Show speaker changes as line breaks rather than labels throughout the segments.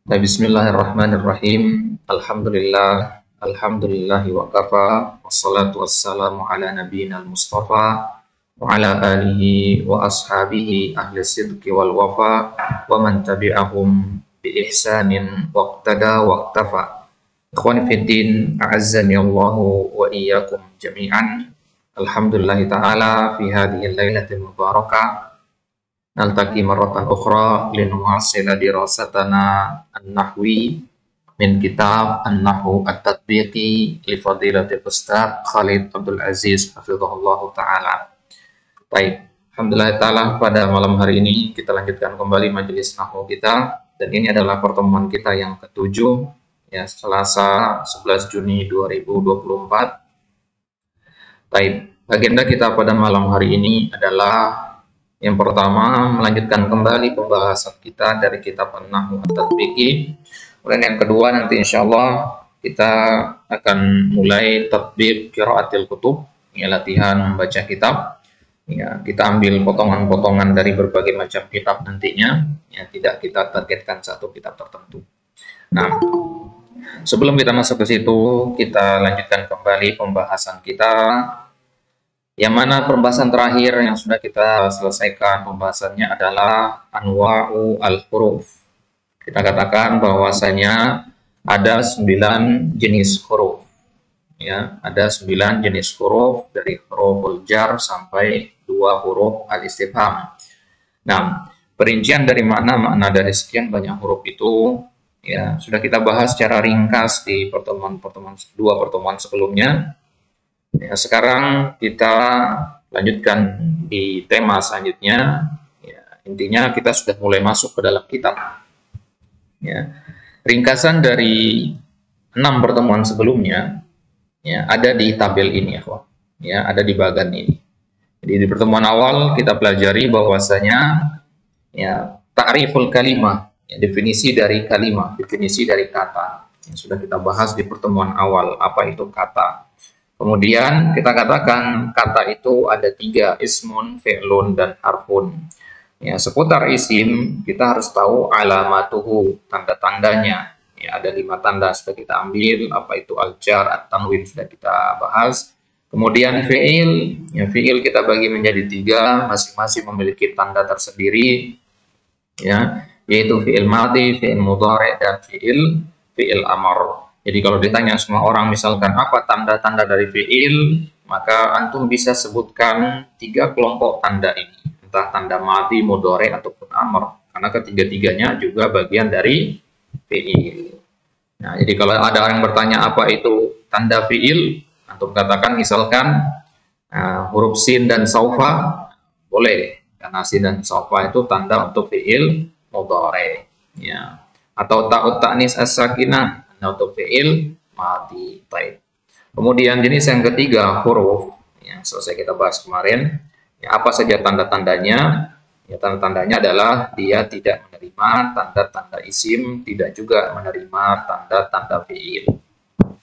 Bismillahirrahmanirrahim. Alhamdulillahi wa kafa. Wassalatu wassalamu ala nabiyyina al-mustafa wa ala alihi wa ashabihi ahli sidqi wal wafa wa man tabi'ahum bi ihsanin waqtada waqtafa. Ikhwani fiddin, a'azzani Allahu wa iyyakum jami'an. Alhamdulillahi ta'ala fi hadhihi al-lailatil mubarakah naltaqi marratan ukhra linuwassila dirasatana an-nahwi min kitab An-Nahwu At-Tatbiqi li Fadilatil Ustaz Khalid Abdul Aziz hafizahullahu taala. Baik, alhamdulillah taala pada malam hari ini kita lanjutkan kembali majelis nahwu kita, dan ini adalah pertemuan kita yang ketujuh ya, Selasa 11 Juni 2024. Baik, agenda kita pada malam hari ini adalah yang pertama, melanjutkan kembali pembahasan kita dari kitab An-Nahwu At-Tatbiqi. Kemudian yang kedua, nanti insya Allah kita akan mulai tatbiq qiraatil kutub, ya, latihan membaca kitab. Ya, kita ambil potongan-potongan dari berbagai macam kitab nantinya, ya, tidak kita targetkan satu kitab tertentu. Nah, sebelum kita masuk ke situ, kita lanjutkan kembali pembahasan kita. Yang mana pembahasan terakhir yang sudah kita selesaikan pembahasannya adalah anwa'u al-huruf. Kita katakan bahwasanya ada 9 jenis huruf. Ya, ada 9 jenis huruf dari huruf jar sampai 2 huruf al-istifham. Nah, perincian dari makna dari sekian banyak huruf itu ya sudah kita bahas secara ringkas di dua pertemuan sebelumnya. Ya, sekarang kita lanjutkan di tema selanjutnya. Ya, intinya kita sudah mulai masuk ke dalam kitab. Ya, ringkasan dari 6 pertemuan sebelumnya ya ada di tabel ini ya, ada di bagan ini. Jadi di pertemuan awal kita pelajari bahwasanya ya ta'riful kalimah, ya, definisi dari kalimat, definisi dari kata. Yang sudah kita bahas di pertemuan awal, apa itu kata. Kemudian kita katakan kata itu ada 3, ismun, fi'lun, dan harfun. Ya, seputar isim kita harus tahu alamatuhu, tanda-tandanya. Ya, ada 5 tanda sudah kita ambil, apa itu al-jar, at-tanwin sudah kita bahas. Kemudian fi'il, ya, fi'il kita bagi menjadi 3, masing-masing memiliki tanda tersendiri. Ya, yaitu fi'il madhi, fi'il mudhari, dan fi'il amar. Jadi kalau ditanya semua orang misalkan apa tanda-tanda dari fi'il, maka antum bisa sebutkan 3 kelompok tanda ini. Entah tanda madhi, mudhari, ataupun amr. Karena ketiga-tiganya juga bagian dari fi'il. Nah, jadi kalau ada orang bertanya apa itu tanda fi'il, antum katakan misalkan huruf sin dan saufa, boleh. Karena sin dan saufa itu tanda untuk fi'il mudhari. Ya. Atau ta'ut ta'nis as-sakinah, untuk fi'il madhi. Baik. Kemudian jenis yang ketiga huruf yang selesai kita bahas kemarin. Ya, apa saja tanda-tandanya? Ya, tanda-tandanya adalah dia tidak menerima tanda-tanda isim, tidak juga menerima tanda-tanda fi'il.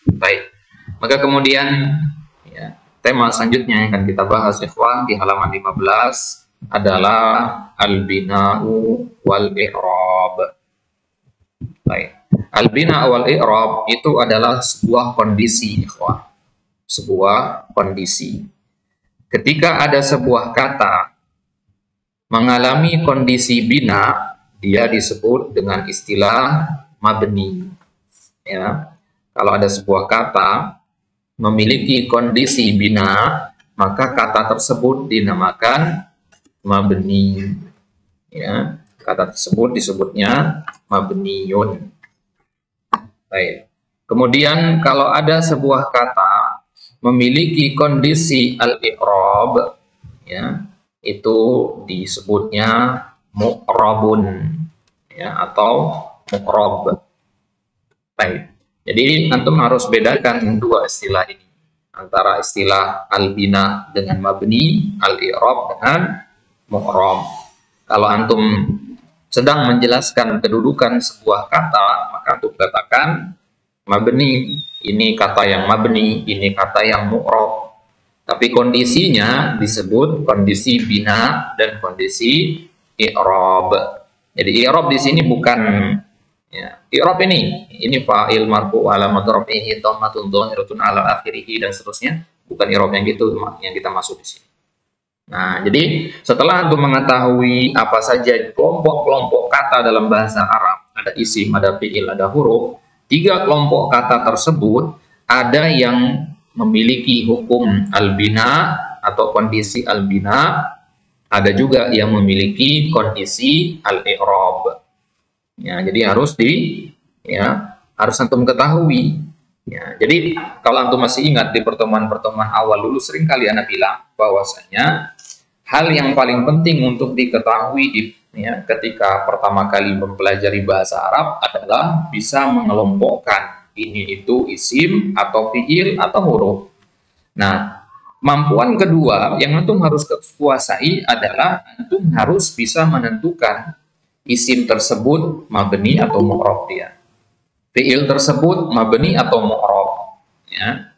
Baik. Maka kemudian ya, tema selanjutnya yang akan kita bahas ikhwan di halaman 15 adalah al-bina'u wal i'rab. Baik. Al-bina wal i'rab itu adalah sebuah kondisi, ikhwah. Sebuah kondisi. Ketika ada sebuah kata mengalami kondisi bina, dia disebut dengan istilah mabni. Ya. Kalau ada sebuah kata memiliki kondisi bina, maka kata tersebut dinamakan mabni. Ya. Kata tersebut disebutnya mabniyun. Baik. Kemudian kalau ada sebuah kata memiliki kondisi al-i'rab, ya, itu disebutnya mu'rabun, ya, atau mu'rab. Baik. Jadi antum harus bedakan 2 istilah ini, antara istilah al-bina dengan mabni, al-i'rab dengan mu'rab. Kalau antum sedang menjelaskan kedudukan sebuah kata, maka antum katakan mabni, ini kata yang mabni, ini kata yang mu'rab. Tapi kondisinya disebut kondisi bina dan kondisi i'rab. Jadi i'rab di sini bukan Ya, i'rab ini fa'il marfu alamat rafihi dhammatun dhahiratun ala akhirih dan seterusnya, bukan i'rab yang gitu yang kita masuk di sini. Nah, jadi setelah antum mengetahui apa saja kelompok-kelompok kata dalam bahasa Arab, ada isim, ada fi'il, ada huruf, tiga kelompok kata tersebut ada yang memiliki hukum al-bina atau kondisi al-bina, ada juga yang memiliki kondisi al-i'rab. Ya, jadi harus harus antum ketahui. Ya, jadi kalau antum masih ingat di pertemuan-pertemuan awal dulu sering kali Anda bilang bahwasanya hal yang paling penting untuk diketahui ketika pertama kali mempelajari bahasa Arab adalah bisa mengelompokkan ini itu isim atau fiil atau huruf. Nah, kemampuan kedua yang antum harus kuasai adalah antum harus bisa menentukan isim tersebut mabni atau mu'rab dia. Fiil tersebut mabni atau mu'rab. Ya.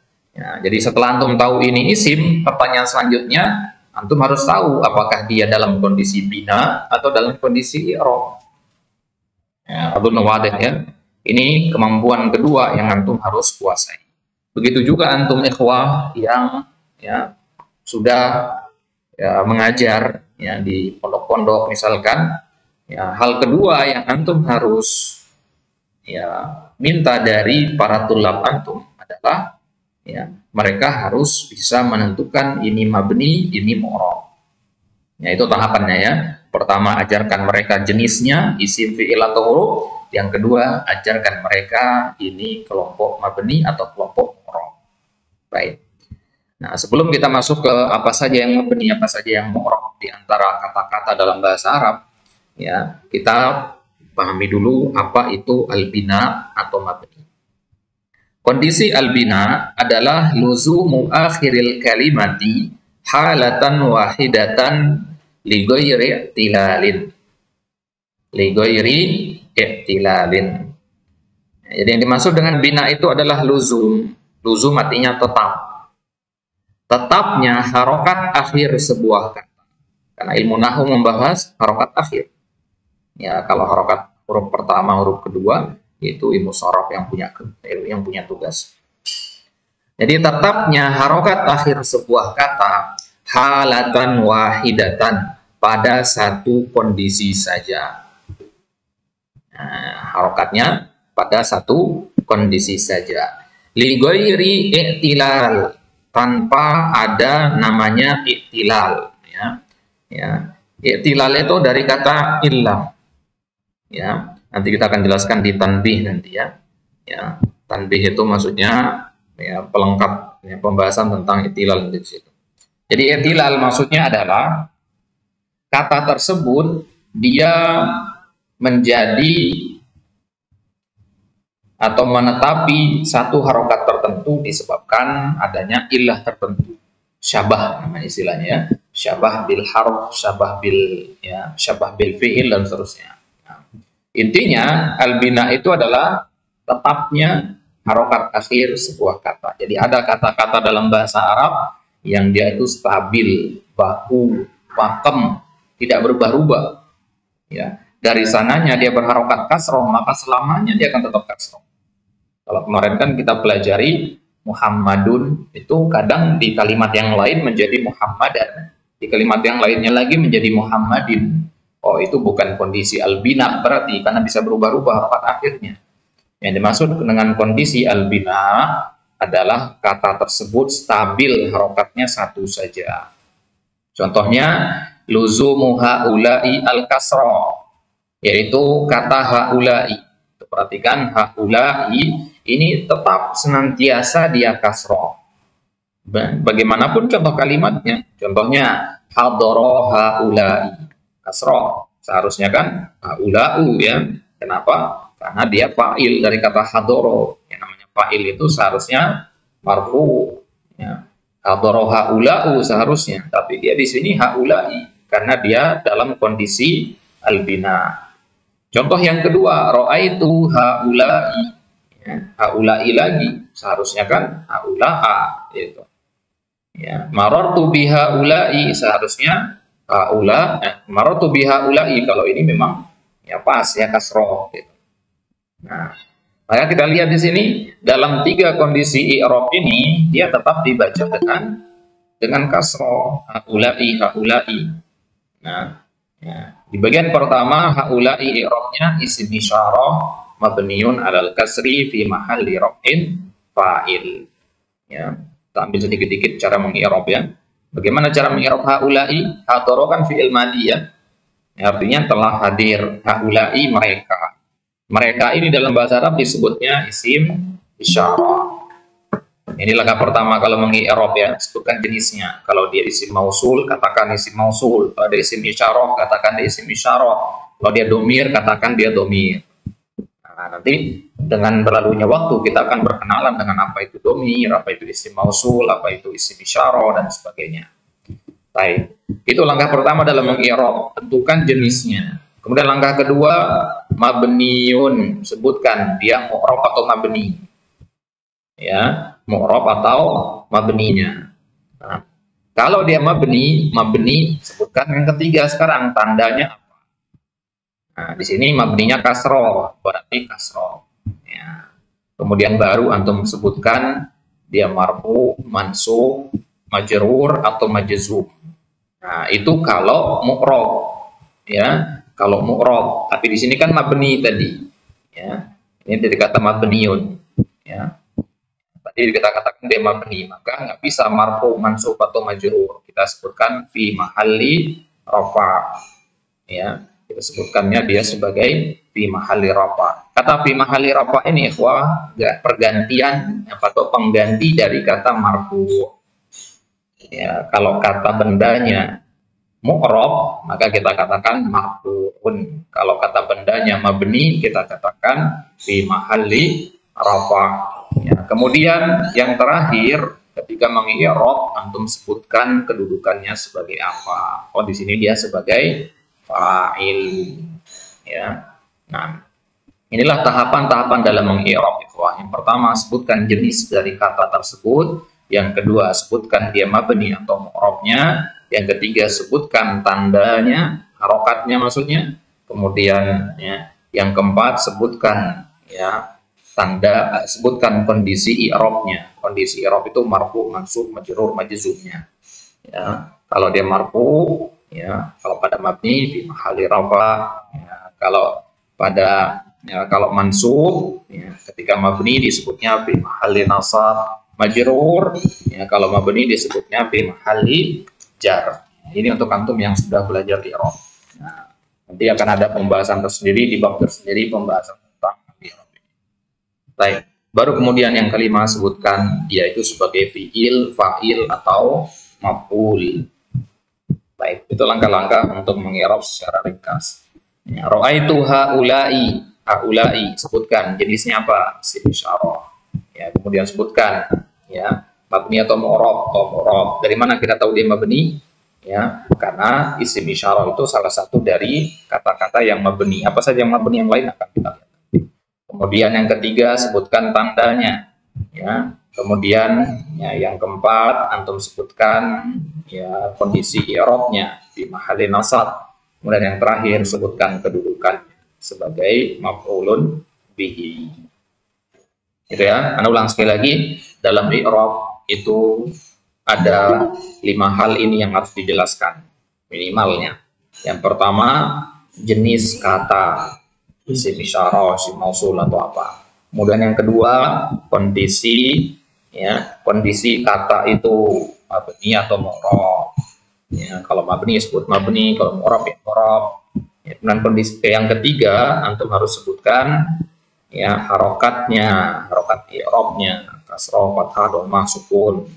Jadi setelah antum tahu ini isim, pertanyaan selanjutnya antum harus tahu apakah dia dalam kondisi bina atau dalam kondisi i'rab. Ya, ya. Ini kemampuan kedua yang antum harus kuasai. Begitu juga antum ikhwah yang sudah mengajar di pondok-pondok misalkan. Ya, hal kedua yang antum harus minta dari para tulab antum adalah mereka harus bisa menentukan ini mabni, ini mu'rab. Ya, itu tahapannya ya. Pertama, ajarkan mereka jenisnya, isim, fi'il atau huruf. Yang kedua, ajarkan mereka ini kelompok mabni atau kelompok mu'rab. Baik. Nah, sebelum kita masuk ke apa saja yang mabni, apa saja yang mu'rab di antara kata-kata dalam bahasa Arab, ya, kita pahami dulu apa itu al-bina atau mabni. Kondisi al-bina adalah luzumu akhiril kalimati halatan wahidatan li ghairi i'tilalin. Li ghairi i'tilalin. Jadi yang dimaksud dengan bina itu adalah luzum. Luzum artinya tetap. Tetapnya harokat akhir sebuah kata. Karena ilmu nahwu membahas harokat akhir. Ya, kalau harokat huruf pertama, huruf kedua, itu ilmu sorof yang punya tugas. Jadi tetapnya harokat akhir sebuah kata halatan wahidatan pada satu kondisi saja. Nah, harokatnya pada satu kondisi saja. Li ghairi i'tilal, tanpa ada namanya i'tilal. I'tilal itu dari kata illah. Ya, nanti kita akan jelaskan di tanbih nanti ya. Tanbih itu maksudnya pelengkap pembahasan tentang i'tilal di situ. Jadi i'tilal maksudnya adalah kata tersebut dia menjadi atau menetapi satu harokat tertentu disebabkan adanya illah tertentu. Syabah namanya istilahnya ya. Syabah bil harf, syabah bil fi'il dan seterusnya. Intinya al-bina itu adalah tetapnya harokat akhir sebuah kata. Jadi ada kata-kata dalam bahasa Arab yang dia itu stabil, baku, pakem, tidak berubah-ubah. Ya, dari sananya dia berharokat kasroh, maka selamanya dia akan tetap kasroh. Kalau kemarin kan kita pelajari Muhammadun, itu kadang di kalimat yang lain menjadi Muhammadan, di kalimat yang lainnya lagi menjadi Muhammadin. Oh, itu bukan kondisi al-bina berarti, karena bisa berubah-ubah harokat akhirnya. Yang dimaksud dengan kondisi al-bina adalah kata tersebut stabil harokatnya satu saja. Contohnya luzumu haula'i al-kasra, yaitu kata haula'i. Perhatikan, haula'i ini tetap senantiasa dia kasra. Bagaimanapun contoh kalimatnya. Contohnya hadara haula'i, kasra. Seharusnya kan haula'u ya. Kenapa? Karena dia fa'il dari kata hadoro. Yang namanya fa'il itu seharusnya marfu. Ya. Hadoro haula'u seharusnya. Tapi dia di sini haula'i. Karena dia dalam kondisi al-bina. Contoh yang kedua, ra'aitu haula'i. Ya. Haula'i lagi. Seharusnya kan haula'a. Gitu. Ya. Marartu bihaula'i seharusnya marartu bihaula'i. Kalau ini memang ya pas ya kasroh gitu. Nah, maka kita lihat di sini dalam tiga kondisi i'rab ini dia tetap dibaca dengan kasroh, haulai haulai. Nah, ya, di bagian pertama haulai i'rabnya isim isyarah mabniun 'alal kasri fi mahalli raf'in fa'il. Ya, kita ambil sedikit-sedikit cara mengi'rab ya. Bagaimana cara mengi'rab haulai? Hadara kan fi'il madhi ya. Artinya telah hadir, haulai mereka. Mereka ini dalam bahasa Arab disebutnya isim isyarah. Ini langkah pertama kalau mengi'rab ya, sebutkan jenisnya. Kalau dia isim mausul, katakan isim mausul. Kalau dia isim isyarah, katakan dia isim isyarah. Kalau dia domir, katakan dia domir. Nah, nanti dengan berlalunya waktu kita akan berkenalan dengan apa itu domir, apa itu isim mausul, apa itu isim isyarah, dan sebagainya. Baik. Itu langkah pertama dalam mengi'rab, tentukan jenisnya. Kemudian langkah kedua, mabniun, sebutkan dia mu'rab atau mabni. Ya, mu'rab atau mabninya. Nah, kalau dia mabni, sebutkan yang ketiga sekarang tandanya apa? Nah, di sini mabninya kasroh, berarti kasroh. Ya. Kemudian baru antum sebutkan dia marfu, mansub, majrur atau majzum. Nah, itu kalau mu'rab, ya. Kalau mu'rab, tapi di sini kan mabni tadi, ya. Ini dari kata mabniun, ya. Tadi kita katakan dia mabni, maka nggak bisa marfu, mansub atau majrur. Kita sebutkan fi mahalli rafa, ya. Kita sebutkannya dia sebagai fi mahalli rafa. Kata fi mahalli rafa ini ikhwah pergantian atau pengganti dari kata marfu. Ya, kalau kata bendanya mu'rab, maka kita katakan marfu'un. Kalau kata bendanya mabni, kita katakan fi mahalli rafa. Ya, kemudian yang terakhir ketika mengi'rab antum sebutkan kedudukannya sebagai apa. Oh, di sini dia sebagai fa'il. Ya. Nah, inilah tahapan-tahapan dalam mengi'rab ikhwah. Yang pertama, sebutkan jenis dari kata tersebut. Yang kedua, sebutkan dia mabni atau mu'rabnya. Yang ketiga, sebutkan tandanya, harokatnya maksudnya. Kemudian ya, yang keempat, sebutkan ya tanda, sebutkan kondisi i'rabnya. Kondisi i'rab itu marfu, mansub, majrur, majzumnya. Ya, kalau dia marfu, ya, kalau pada mabni fi mahalli rafa, ya, kalau pada kalau mansub, ya, ketika mabni disebutnya fi mahalli nasab, majrur, ya, kalau mabni disebutnya fi mahalli jar. Ini untuk antum yang sudah belajar i'rab. Nah, nanti akan ada pembahasan tersendiri di bab tersendiri pembahasan tentang i'rab. Baik. Baru kemudian yang kelima sebutkan yaitu sebagai fi'il, fa'il atau maf'ul. Baik, itu langkah-langkah untuk mengi'rab secara ringkas. Ya, ra'aitu haula'i, haula'i sebutkan jenisnya apa? Isim isyarah. Ya, kemudian sebutkan ya mabni atau mu'rab. Dari mana kita tahu dia mabni? Ya, karena isim isyarah itu salah satu dari kata-kata yang mabni. Apa saja yang mabni yang lain akan kita lihat. Kemudian yang ketiga sebutkan tandanya. Ya, kemudian ya, yang keempat antum sebutkan ya kondisi i'rabnya di mahalli nasab. Kemudian yang terakhir sebutkan kedudukan sebagai maf'ulun bihi. Gitu ya. Anda ulang sekali lagi, dalam i'rab itu ada 5 hal ini yang harus dijelaskan minimalnya. Yang pertama, jenis kata, isim isyarah, isim mausul atau apa. Kemudian yang kedua, kondisi ya, kondisi kata itu mabni atau mu'rab. Ya, kalau mabni sebut mabni, kalau mu'rab ya mu'rab. Ya, kemudian kondisi yang ketiga, antum harus sebutkan ya harokatnya, harokat i'rabnya, kasroh, fathah, dhammah, sukun.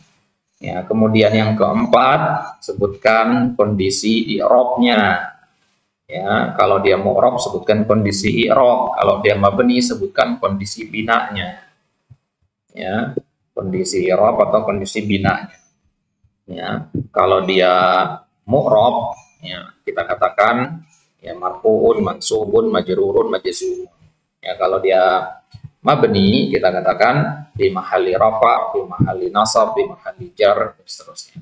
Ya, kemudian yang keempat, sebutkan kondisi i'rabnya. Ya, kalau dia mu'rab sebutkan kondisi i'rab, kalau dia mabni sebutkan kondisi binanya. Ya, kondisi i'rab atau kondisi binanya. Ya, kalau dia mu'rab ya kita katakan ya marfu'un, mansubun, majrurun, majzumun. Ya, kalau dia mabni kita katakan di mahalli rafa, di mahalli nasab, di mahalli jar, dan seterusnya.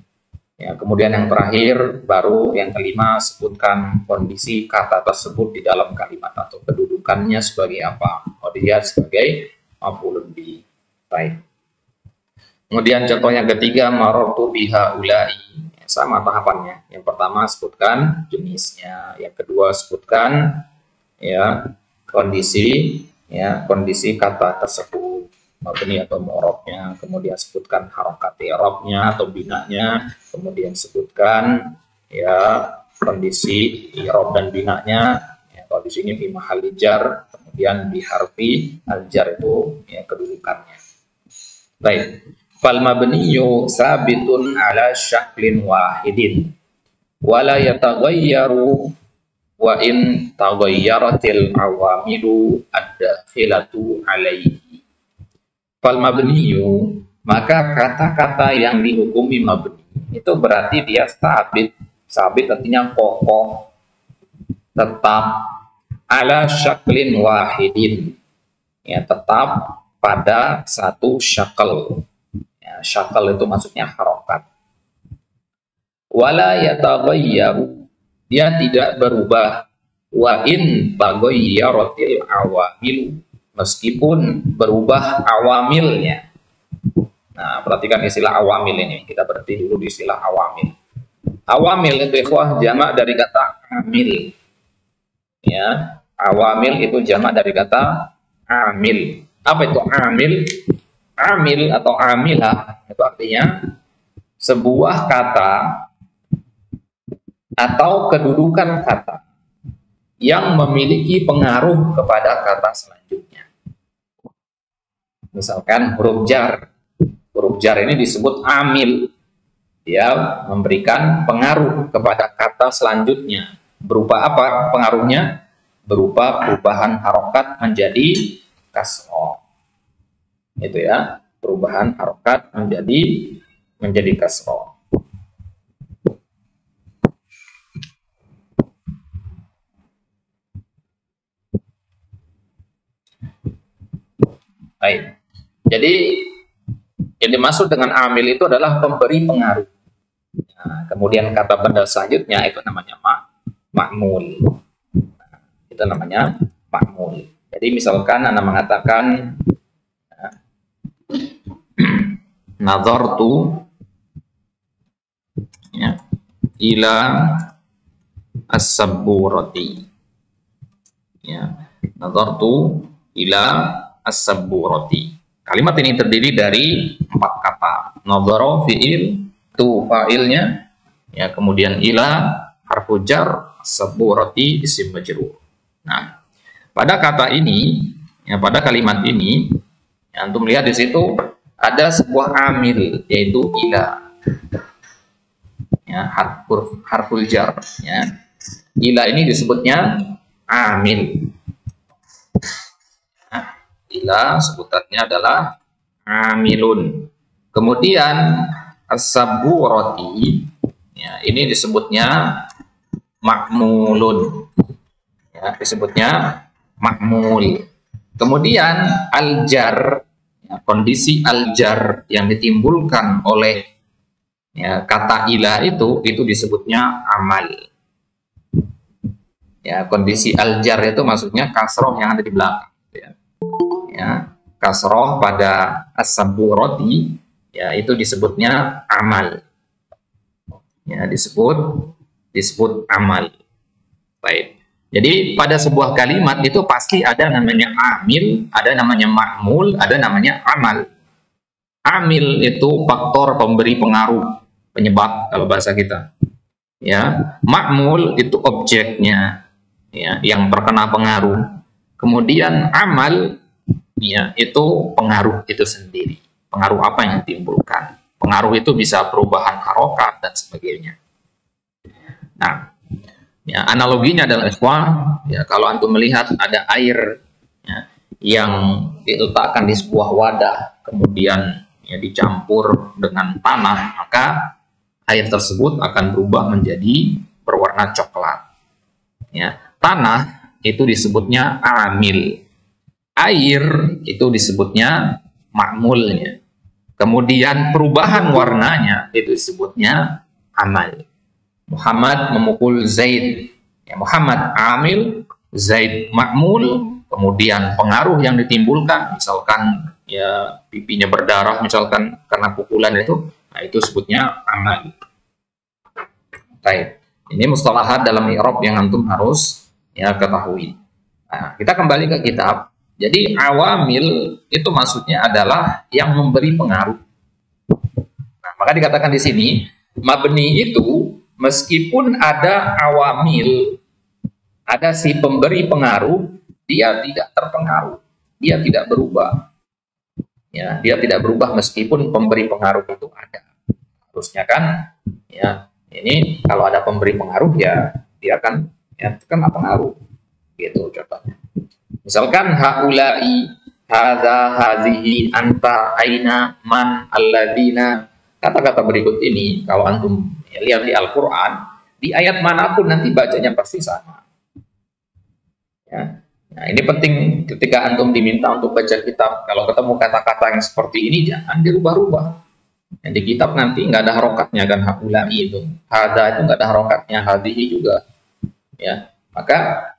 Ya, kemudian yang terakhir, baru yang kelima, sebutkan kondisi kata tersebut di dalam kalimat atau kedudukannya sebagai apa. Oh, dia sebagai maf'ulun bi. Baik. Kemudian contoh yang ketiga, marartu biha ulai. Sama tahapannya. Yang pertama sebutkan jenisnya, yang kedua sebutkan ya kondisi kata tersebut, mabni atau mu'rabnya, kemudian sebutkan harokat i'rabnya atau binanya, kemudian sebutkan ya kondisi i'rab dan binanya. Ya, kalau di sini di mahal jar, kemudian di harfi al-jar itu ya kedudukannya. Baik. Fal mabniyu sabitun ala syaklin wahidin wala yataghayyaru wa in taghayyaratil awamilu ad-dakhilatu alaihi. Fal mabniyu, maka kata-kata yang dihukumi mabni itu berarti dia sabit. Sabit artinya kokoh, tetap, ala syaklin wahidin, ya tetap pada satu syakal. Ya, syakal itu maksudnya harokat. Wala yataghayyaru, dia tidak berubah. Wa in taghayyaratil awamilu, meskipun berubah awamilnya. Nah, perhatikan istilah awamil ini. Kita berhenti dulu di istilah awamil. Awamil itu ikhwah jamak dari kata amil. Ya, awamil itu jamak dari kata amil. Apa itu amil? Amil atau amilah itu artinya sebuah kata atau kedudukan kata yang memiliki pengaruh kepada kata selanjutnya. Misalkan huruf jar. Huruf jar ini disebut amil. Dia memberikan pengaruh kepada kata selanjutnya. Berupa apa pengaruhnya? Berupa perubahan harokat menjadi kasroh. Itu ya, perubahan harokat menjadi kasroh. Baik. Jadi yang dimaksud dengan amil itu adalah pemberi pengaruh. Nah, kemudian kata benda selanjutnya itu namanya ma'mul. Nah, itu namanya ma'mul. Jadi misalkan Anda mengatakan nazartu ya, ila as-sabburati. Ya, nazartu ila as-sabburati. Kalimat ini terdiri dari 4 kata. Nazara fi'il, tu fa'ilnya, ya, kemudian ila harfu jar, as-sabburati isim majrur. Nah, pada kata ini, ya, pada kalimat ini, ya, antum lihat di situ ada sebuah amil yaitu ila. Ya, harful jar, ya. Ila ini disebutnya amil. Nah, ila sebutannya adalah amilun. Kemudian as-sabburati, ya, ini disebutnya ma'mulun. Ya, disebutnya ma'mul. Kemudian al-jar, ya, kondisi al-jar yang ditimbulkan oleh ya, kata ila itu disebutnya amal. Ya, kondisi al-jar itu maksudnya kasroh yang ada di belakang. Ya, kasroh pada as-sabburati, ya, itu disebutnya amal. Ya, disebut amal. Baik. Jadi pada sebuah kalimat itu pasti ada namanya amil, ada namanya ma'mul, ada namanya amal. Amil itu faktor pemberi pengaruh, penyebab kalau bahasa kita. Ya, ma'mul itu objeknya, ya, yang terkena pengaruh. Kemudian amal, ya, itu pengaruh itu sendiri. Pengaruh apa yang ditimbulkan? Pengaruh itu bisa perubahan harokat dan sebagainya. Nah, ya, analoginya adalah ikhwah, ya, kalau antum melihat ada air, ya, yang diletakkan di sebuah wadah, kemudian ya, dicampur dengan tanah, maka air tersebut akan berubah menjadi berwarna coklat. Ya, tanah itu disebutnya amil, air itu disebutnya ma'mulnya, kemudian perubahan warnanya itu disebutnya amal. Muhammad memukul Zaid, ya, Muhammad amil, Zaid ma'mul, kemudian pengaruh yang ditimbulkan, misalkan ya pipinya berdarah misalkan karena pukulan itu, nah itu sebutnya amal. Baik, ini mustalahat dalam i'rab yang antum harus ya ketahui. Nah, kita kembali ke kitab. Jadi awamil itu maksudnya adalah yang memberi pengaruh. Nah, maka dikatakan di sini mabni itu meskipun ada awamil, ada si pemberi pengaruh, dia tidak terpengaruh, dia tidak berubah. Ya, dia tidak berubah meskipun pemberi pengaruh itu ada. Harusnya kan, ya ini kalau ada pemberi pengaruh ya dia akan ya kena pengaruh. Gitu contohnya. Misalkan haula'i, hadza, hazihi, anta, aina, man, alladzina. Kata-kata berikut ini kalau antum ya, lihat di Al-Qur'an, di ayat manapun nanti bacanya pasti sama. Ya. Nah, ini penting ketika antum diminta untuk baca kitab, kalau ketemu kata-kata yang seperti ini jangan dirubah-rubah. Yang di kitab nanti nggak ada harokatnya kan, haula'i itu, hadza itu nggak ada harokatnya, hazihi juga. Ya, maka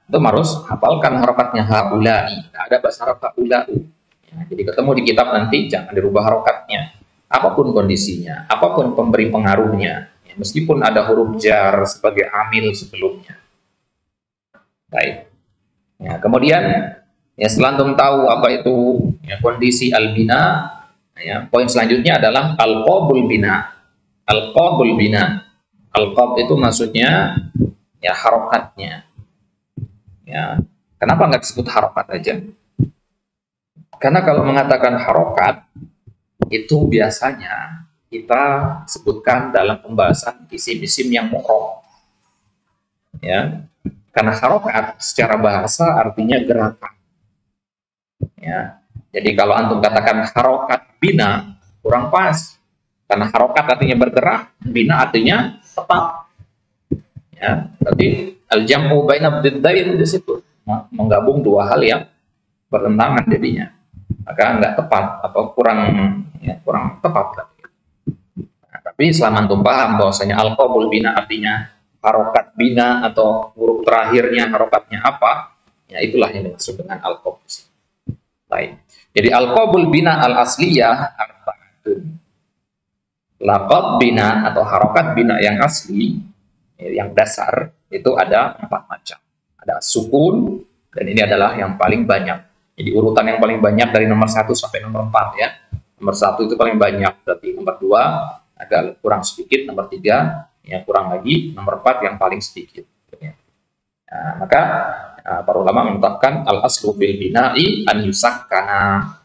itu harus hafalkan harokatnya haula'i. Nah, ada bahasa Arab haula'u. Ya, jadi ketemu di kitab nanti jangan dirubah harokatnya. Apapun kondisinya, apapun pemberi pengaruhnya, ya, meskipun ada huruf jar sebagai amil sebelumnya. Baik. Ya, kemudian ya setelah antum tahu apa itu ya, kondisi al-bina, ya, poin selanjutnya adalah al-qabul bina. Al-qabul bina. Al-qab itu maksudnya ya harokatnya. Ya, kenapa nggak disebut harokat aja? Karena kalau mengatakan harokat itu biasanya kita sebutkan dalam pembahasan isim-isim yang mu'rab. Ya, karena harokat secara bahasa artinya gerakan. Ya, jadi kalau antum katakan harokat bina kurang pas. Karena harokat artinya bergerak, bina artinya tetap. Ya, berarti al-jam'u baina biddain di situ menggabung dua hal yang bertentangan jadinya, maka nggak tepat atau kurang tepat. Nah, tapi selama antum paham bahwasanya al-qabul bina artinya harokat bina atau huruf terakhirnya harokatnya apa, ya itulah yang dimaksud dengan al-qabul. Baik. Jadi al-qabul bina al-asliyah arba'atun. Laqab bina atau harokat bina yang asli, yang dasar itu ada 4 macam. Ada sukun, dan ini adalah yang paling banyak. Jadi urutan yang paling banyak dari nomor 1 sampai nomor 4 ya. Nomor 1 itu paling banyak, berarti nomor 2 agak kurang sedikit, nomor 3 yang kurang lagi, nomor 4 yang paling sedikit. Nah, maka para ulama menetapkan al-aslu bil bina'i an yusakkana.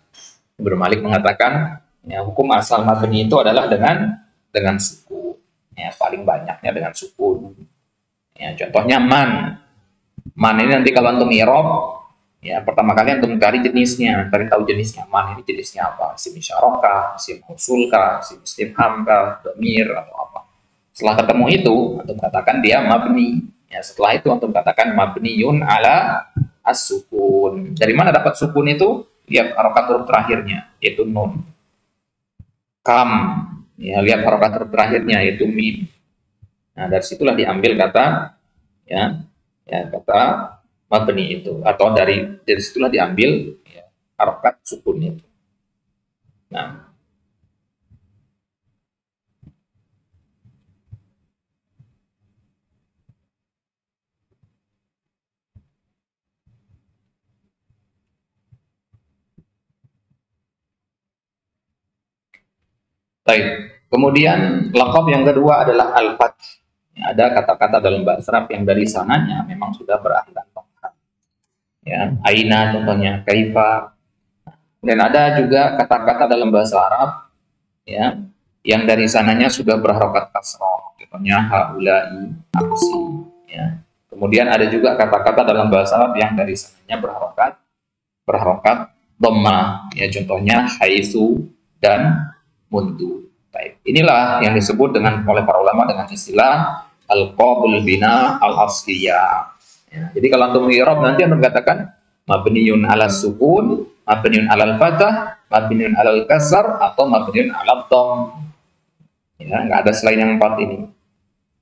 Ibnu Malik mengatakan ya, hukum asal mabni itu adalah dengan sukun. Ya, paling banyaknya dengan sukun. Ya, contohnya man. Man ini nanti kalau antum i'rab, ya pertama kali antum cari jenisnya, cari tahu jenisnya. Man ini jenisnya apa? Isim isyarah, isim mausul, isim istifham, dhamir atau apa. Setelah ketemu itu, antum katakan dia mabni. Ya, setelah itu antum katakan mabniyun ala as-sukun. Dari mana dapat sukun itu? Lihat harokat huruf terakhirnya, yaitu nun. Kam. Ya, lihat harokat huruf terakhirnya yaitu mim. Nah, dari situlah diambil kata kata mabni itu, atau dari situlah diambil ya, harokat sukun itu. Nah, baik. Kemudian laqab yang kedua adalah al-fath. Ya, ada kata-kata dalam bahasa Arab yang dari sananya memang sudah berakhiran fathah. Ya, aina contohnya, kaifa. Dan ada juga kata-kata dalam bahasa Arab ya yang dari sananya sudah berharokat kasroh, contohnya haula'i, amsi. Ya. Kemudian ada juga kata-kata dalam bahasa Arab yang dari sananya berharokat dhamma, ya contohnya haitsu dan mundu. Baik. Inilah yang disebut oleh para ulama dengan istilah al-qabul bina al-asliyah. Ya, jadi kalau antum i'rab nanti antum katakan mabniun ala sukun, mabniun ala fathah, mabniun ala kasar, atau mabniun ala dhamm. Ya, nggak ada selain yang 4 ini.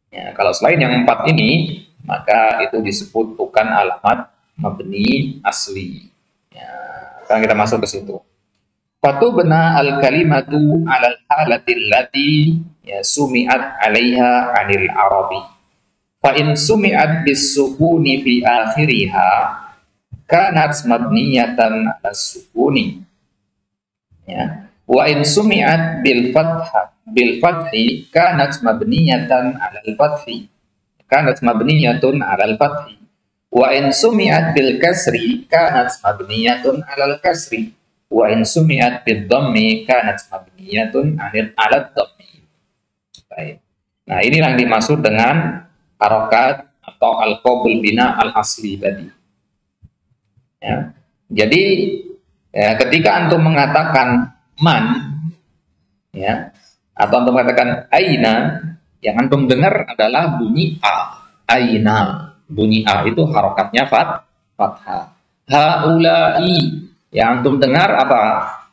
Ya, kalau selain yang 4 ini, maka itu disebut bukan alamat mabni asli. Ya, sekarang kita masuk ke situ. Fatubna al-kalimatu 'alal halati allati ya sumi'at 'alaiha 'anil arabi. Fa in sumi'at bis-sukuni fi akhiriha kanat mabniyatan 'alas sukuni. Ya. Wa in sumi'at bil fathi kanat mabniyatan 'alal fathi. Kanat mabniyatun 'alal fathi. Wa in sumi'at bil kasri kanat mabniyatun 'alal kasri. Wa in sumi'at bid dhammi kanat mabniyatun 'alal dhammi. Baik. Nah, ini yang dimaksud dengan harokat atau al-qabul bina al-asli tadi. Ya. Jadi ya, ketika antum mengatakan man, ya, atau antum mengatakan aina, yang antum dengar adalah bunyi a, aina. Bunyi a itu harokatnya fathah. Haulai, yang antum dengar apa?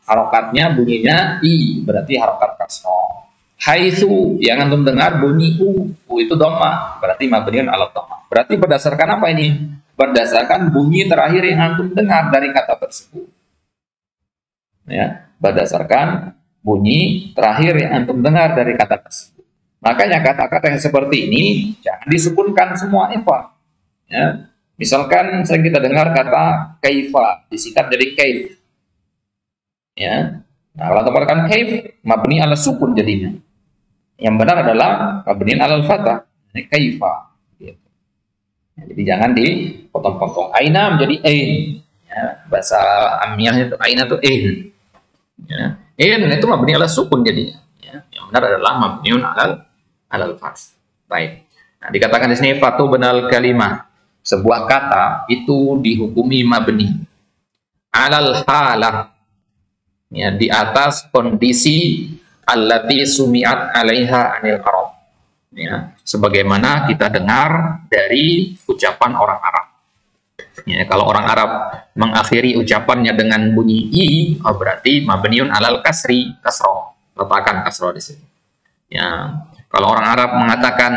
Harokatnya bunyinya i, berarti harokat kasroh. Haitsu, yang antum dengar bunyi u itu dhamma, berarti mabniun ala dhamma. Berarti berdasarkan apa ini? Berdasarkan bunyi terakhir yang antum dengar dari kata tersebut. Ya, berdasarkan bunyi terakhir yang antum dengar dari kata tersebut. Makanya kata-kata yang seperti ini jangan disukunkan semua ikhwan. Ya, misalkan sering kita dengar kata kaifa disingkat jadi kaif. Ya, nah kalau kita katakan kaif mabni ala sukun jadinya. Yang benar adalah mabni ala fathah. Ini kaifa. Gitu. Ya, jadi jangan dipotong-potong. Aina menjadi ain. Ya, bahasa amiyah itu aina itu ain. Ya, ain itu mabni ala sukun jadinya. Ya, yang benar adalah mabniun alal fath. Baik. Nah, dikatakan di sini fatu benal kalimah. Sebuah kata itu dihukumi mabni alal halah, ya, di atas kondisi allati sumi'at 'alaiha 'anil arab, ya, sebagaimana kita dengar dari ucapan orang Arab. Ya, kalau orang Arab mengakhiri ucapannya dengan bunyi i, oh, berarti mabniun alal kasri, kasroh, letakkan kasroh di sini. Ya, kalau orang Arab mengatakan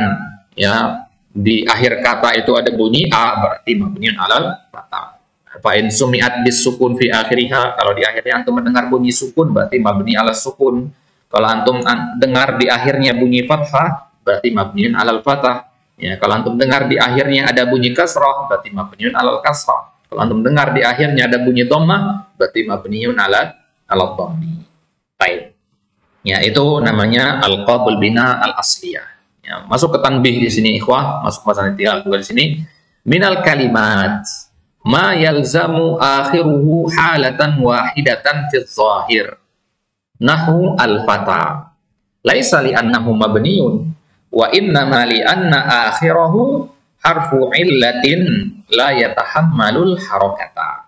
ya di akhir kata itu ada bunyi a, berarti mabniun alal fathah. Fa in sumi'at bis sukun fi akhiriha, kalau di akhirnya antum mendengar bunyi sukun berarti mabni alal sukun. Kalau antum dengar di akhirnya bunyi fathah berarti mabniun alal fathah. Ya, kalau antum dengar di akhirnya ada bunyi kasrah berarti mabniun alal kasrah. Kalau antum dengar di akhirnya ada bunyi dhammah berarti mabniun alal dhammi. Baik. Ya, itu namanya al-qabul bina al-asliyah. Ya, masuk ke tanbih di sini ikhwah, masuk masalah juga di sini. Minal kalimat ma yalzamu akhiruhu halatan wahidatan fi dhahir. Nahu al-fata. Laisa li annahu mabniun wa innama li anna akhirahu harfu illatin la yatahammalul harakata.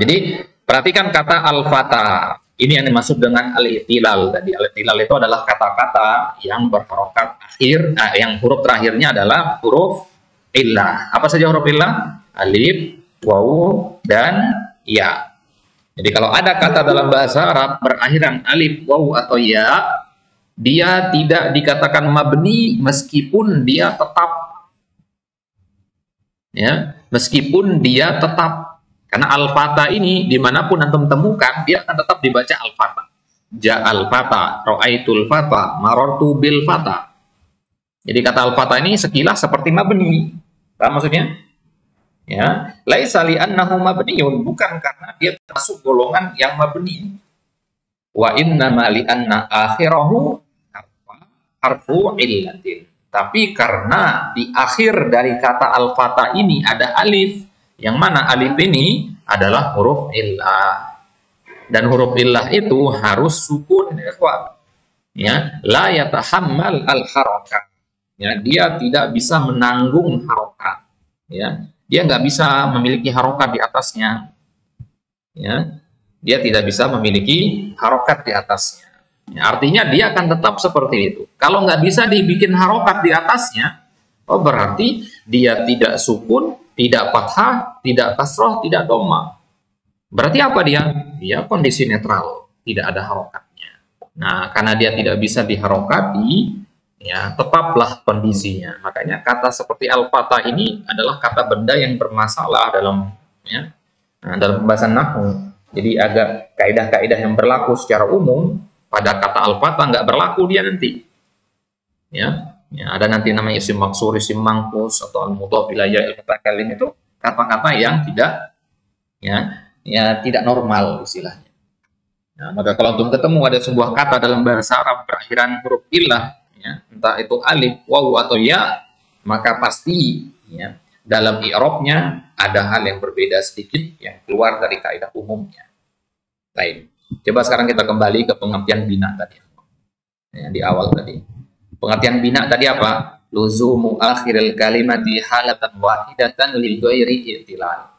Jadi perhatikan kata al-fata. Ini yang dimaksud dengan al-i'tilal tadi. Al-i'tilal itu adalah kata-kata yang berharokat akhir, yang huruf terakhirnya adalah huruf illah. Apa saja huruf illah? Alif, wawu, dan ya. Jadi kalau ada kata dalam bahasa Arab berakhiran alif, wawu, atau ya, dia tidak dikatakan mabni meskipun dia tetap. Ya, meskipun dia tetap. Karena al-fata ini dimanapun antum temukan dia akan tetap dibaca al-fata. Ja'al fata, ra'aitul fata, marartu bil fata. Jadi kata al-fata ini sekilas seperti mabni. Paham maksudnya? Ya, laisa li annahu mabniun, bukan karena dia termasuk golongan yang mabni. Wa innama li anna akhirahu harfu illatin. Tapi karena di akhir dari kata al-fata ini ada alif, yang mana alif ini adalah huruf illah, dan huruf illah itu harus sukun, ya, la yatahammal al harakat, ya, dia tidak bisa menanggung harokat, ya, dia nggak bisa memiliki harokat di atasnya, ya, dia tidak bisa memiliki harokat di atasnya, ya, artinya dia akan tetap seperti itu. Kalau nggak bisa dibikin harokat di atasnya, oh berarti dia tidak sukun, tidak fathah, tidak kasroh, tidak dhamma. Berarti apa dia? Dia kondisi netral, tidak ada harokatnya. Nah, karena dia tidak bisa diharokati, ya tetaplah kondisinya. Makanya kata seperti al-fatah ini adalah kata benda yang bermasalah dalam, ya, Nah, dalam pembahasan nahwu, jadi agak kaidah-kaidah yang berlaku secara umum pada kata al-fatah nggak berlaku dia nanti. Ya, ada nanti namanya isim maksur, isim mangkus atau al-mudhaf ilayhi al-mutakallim, itu kata-kata yang tidak normal istilahnya. Nah, maka kalau antum ketemu ada sebuah kata dalam bahasa Arab berakhiran huruf illah, entah itu alif, waw atau ya, maka pasti dalam i'rabnya ada hal yang berbeda sedikit yang keluar dari kaidah umumnya. Baik. Coba sekarang kita kembali ke pengertian bina tadi. Di awal tadi. Pengertian bina tadi apa? Luzumu akhiril kalimati halatan wahidatan lil ghairi i'tilal.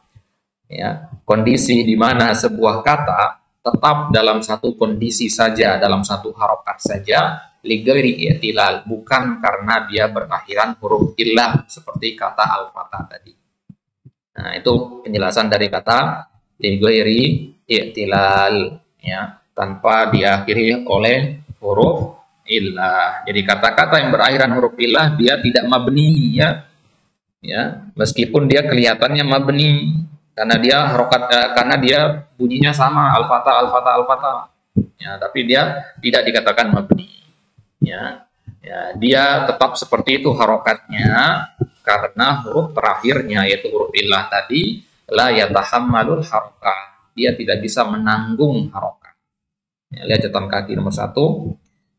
Kondisi di mana sebuah kata tetap dalam satu kondisi saja, dalam satu harokat saja, li ghairi i'tilal, bukan karena dia berakhiran huruf illah seperti kata al-fatah tadi. Nah, itu penjelasan dari kata li ghairi i'tilal, tanpa diakhiri oleh huruf illah. Jadi kata-kata yang berakhiran huruf illah dia tidak mabni, meskipun dia kelihatannya mabni karena dia harokat, karena dia bunyinya sama al-fatah al-fatah al-fatah, tapi dia tidak dikatakan mabni, dia tetap seperti itu harokatnya karena huruf terakhirnya yaitu huruf illah tadi la yatahammalul harokah, dia tidak bisa menanggung harokat. Lihat catatan kaki nomor 1.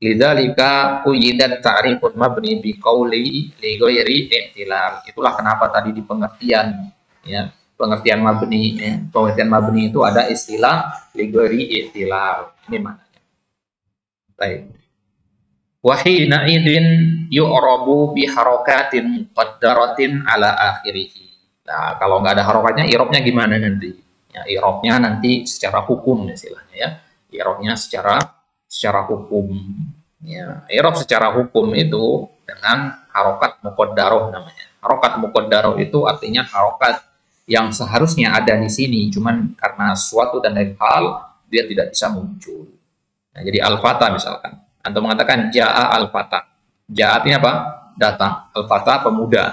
Lidzalika quyyidat ta'rifun mabni bi qauli li ghairi i'tilal. Itulah kenapa tadi di pengertian, pengertian mabni, pengertian mabni itu ada istilah li ghairi i'tilal. Ini maknanya. Baik. Wa hina idzin yu'rabu bi harakatin muqaddaratin ala akhirih. Nah, kalau nggak ada harokatnya, i'rabnya gimana nanti? I'rabnya nanti secara hukum istilahnya, i'rabnya secara hukum. I'rab secara hukum itu dengan harokat muqaddarah namanya. Harokat muqaddarah itu artinya harokat yang seharusnya ada di sini, cuman karena suatu dan lain hal dia tidak bisa muncul. Nah, jadi al-fatah misalkan, antum mengatakan ja'a al-fatah. Ja'a artinya apa? Datang. Al-fatah pemuda.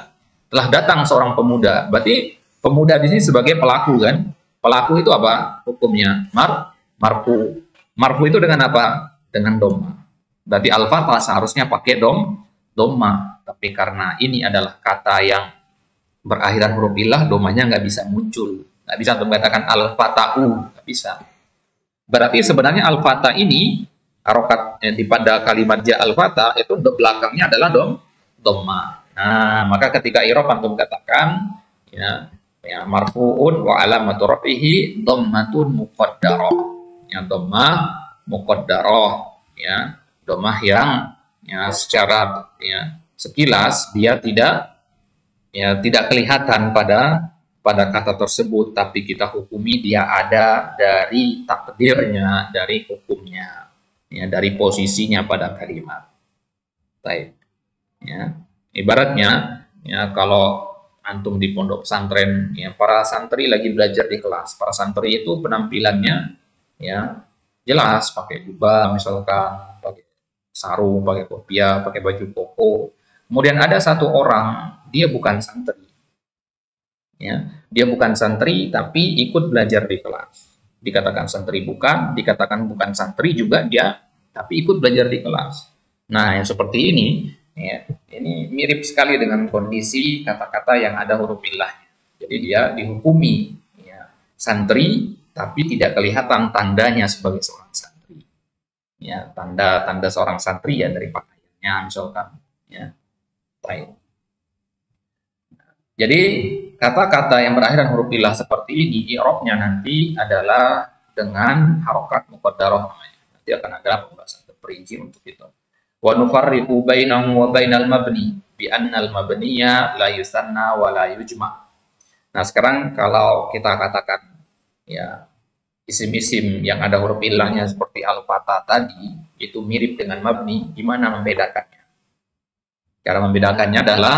Telah datang seorang pemuda. Berarti pemuda di sini sebagai pelaku kan? Pelaku itu apa? Hukumnya marfu. Marfu itu dengan apa? Dengan dhamma. Berarti al-fatah seharusnya pakai dhamma. Tapi karena ini adalah kata yang berakhiran huruf illah, dhammanya nggak bisa muncul. Nggak bisa untuk mengatakan al-fatahu. Nggak bisa. Berarti sebenarnya al-fatah ini, harokat pada kalimat ja al-fatah, itu belakangnya adalah dhamma. Nah, maka ketika i'rab antum katakan, marfu'un wa alamatu rafihi dhammatun muqaddarah. Dhammah muqaddarah, dhammah yang secara sekilas dia tidak kelihatan pada kata tersebut, tapi kita hukumi dia ada dari takdirnya, dari hukumnya, dari posisinya pada kalimat. Baik. Ibaratnya kalau antum di pondok pesantren, para santri lagi belajar di kelas, para santri itu penampilannya jelas, pakai jubah misalkan, pakai sarung, pakai kopiah, pakai baju koko. Kemudian ada satu orang, dia bukan santri, dia bukan santri tapi ikut belajar di kelas. Dikatakan santri bukan, dikatakan bukan santri juga dia, tapi ikut belajar di kelas. Nah, yang seperti ini, ini mirip sekali dengan kondisi kata-kata yang ada huruf illahnya. Jadi dia dihukumi santri, tapi tidak kelihatan tandanya sebagai seorang santri. Tanda seorang santri dari pakaiannya misalkan. Baik. Jadi kata-kata yang berakhiran huruf illah seperti ini, i'rabnya nanti adalah dengan harokat muqaddarah namanya. Nanti akan ada pembahasan terperinci untuk itu. Wa nufarriqu bainahu wa bainal mabni bi annal mabniya la yusanna wa la yujma'. Nah, sekarang kalau kita katakan isim-isim yang ada huruf illahnya seperti al-fatah tadi itu mirip dengan mabni, gimana membedakannya? Cara membedakannya adalah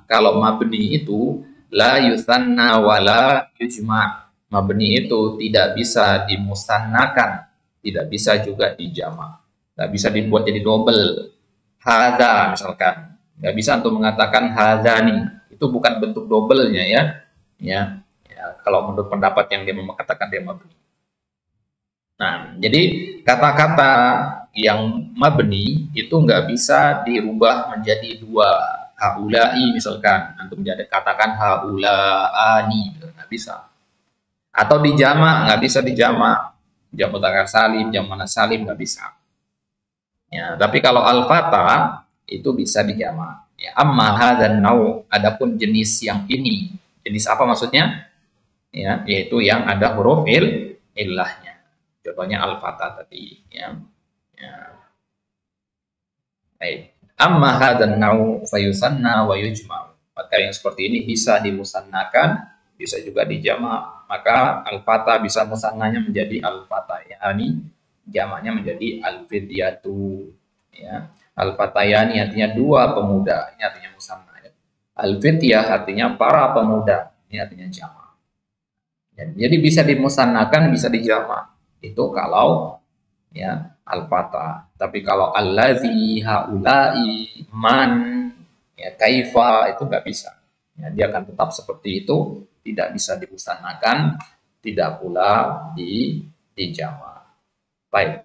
kalau mabni itu la yusanna wa la yujma'. Mabni itu tidak bisa dimusannakan, tidak bisa juga dijama'. Nggak bisa dibuat jadi double. Hadza misalkan, nggak bisa untuk mengatakan hadzani, itu bukan bentuk doublenya Ya, kalau menurut pendapat yang dia mengatakan dia mabni. Nah, jadi kata-kata yang mabni itu nggak bisa dirubah menjadi dua. Haulai misalkan, untuk menjadi katakan haulaani, nggak bisa. Atau dijama, nggak bisa dijama. Jamu mudzakkar salim, jamu muannas salim, nggak bisa. Ya, tapi kalau al-fata itu bisa dijama. Ya, amma hadzal nau, adapun jenis yang ini, jenis apa maksudnya? Ya, yaitu yang ada huruf illahnya. Contohnya al-fata tadi, ya. Ya, baik. Amma hadzal nau fayusanna wa yujma. Maka yang seperti ini bisa dimusannakan, bisa juga dijama. Maka al-fata bisa musannanya menjadi al-fata, ya. Ini jamaknya menjadi al-fidyatu, ya. Al-fatayani artinya dua pemuda, ini artinya musanna, ya. Al-fidyah artinya para pemuda, ini artinya jamak. Ya, jadi bisa dimusannakan, bisa dijamak. Itu kalau ya al-fata. Tapi kalau allazi, haulai, man, ya kaifa itu nggak bisa. Ya, dia akan tetap seperti itu, tidak bisa dimusannakan, tidak pula dijamak. Baik.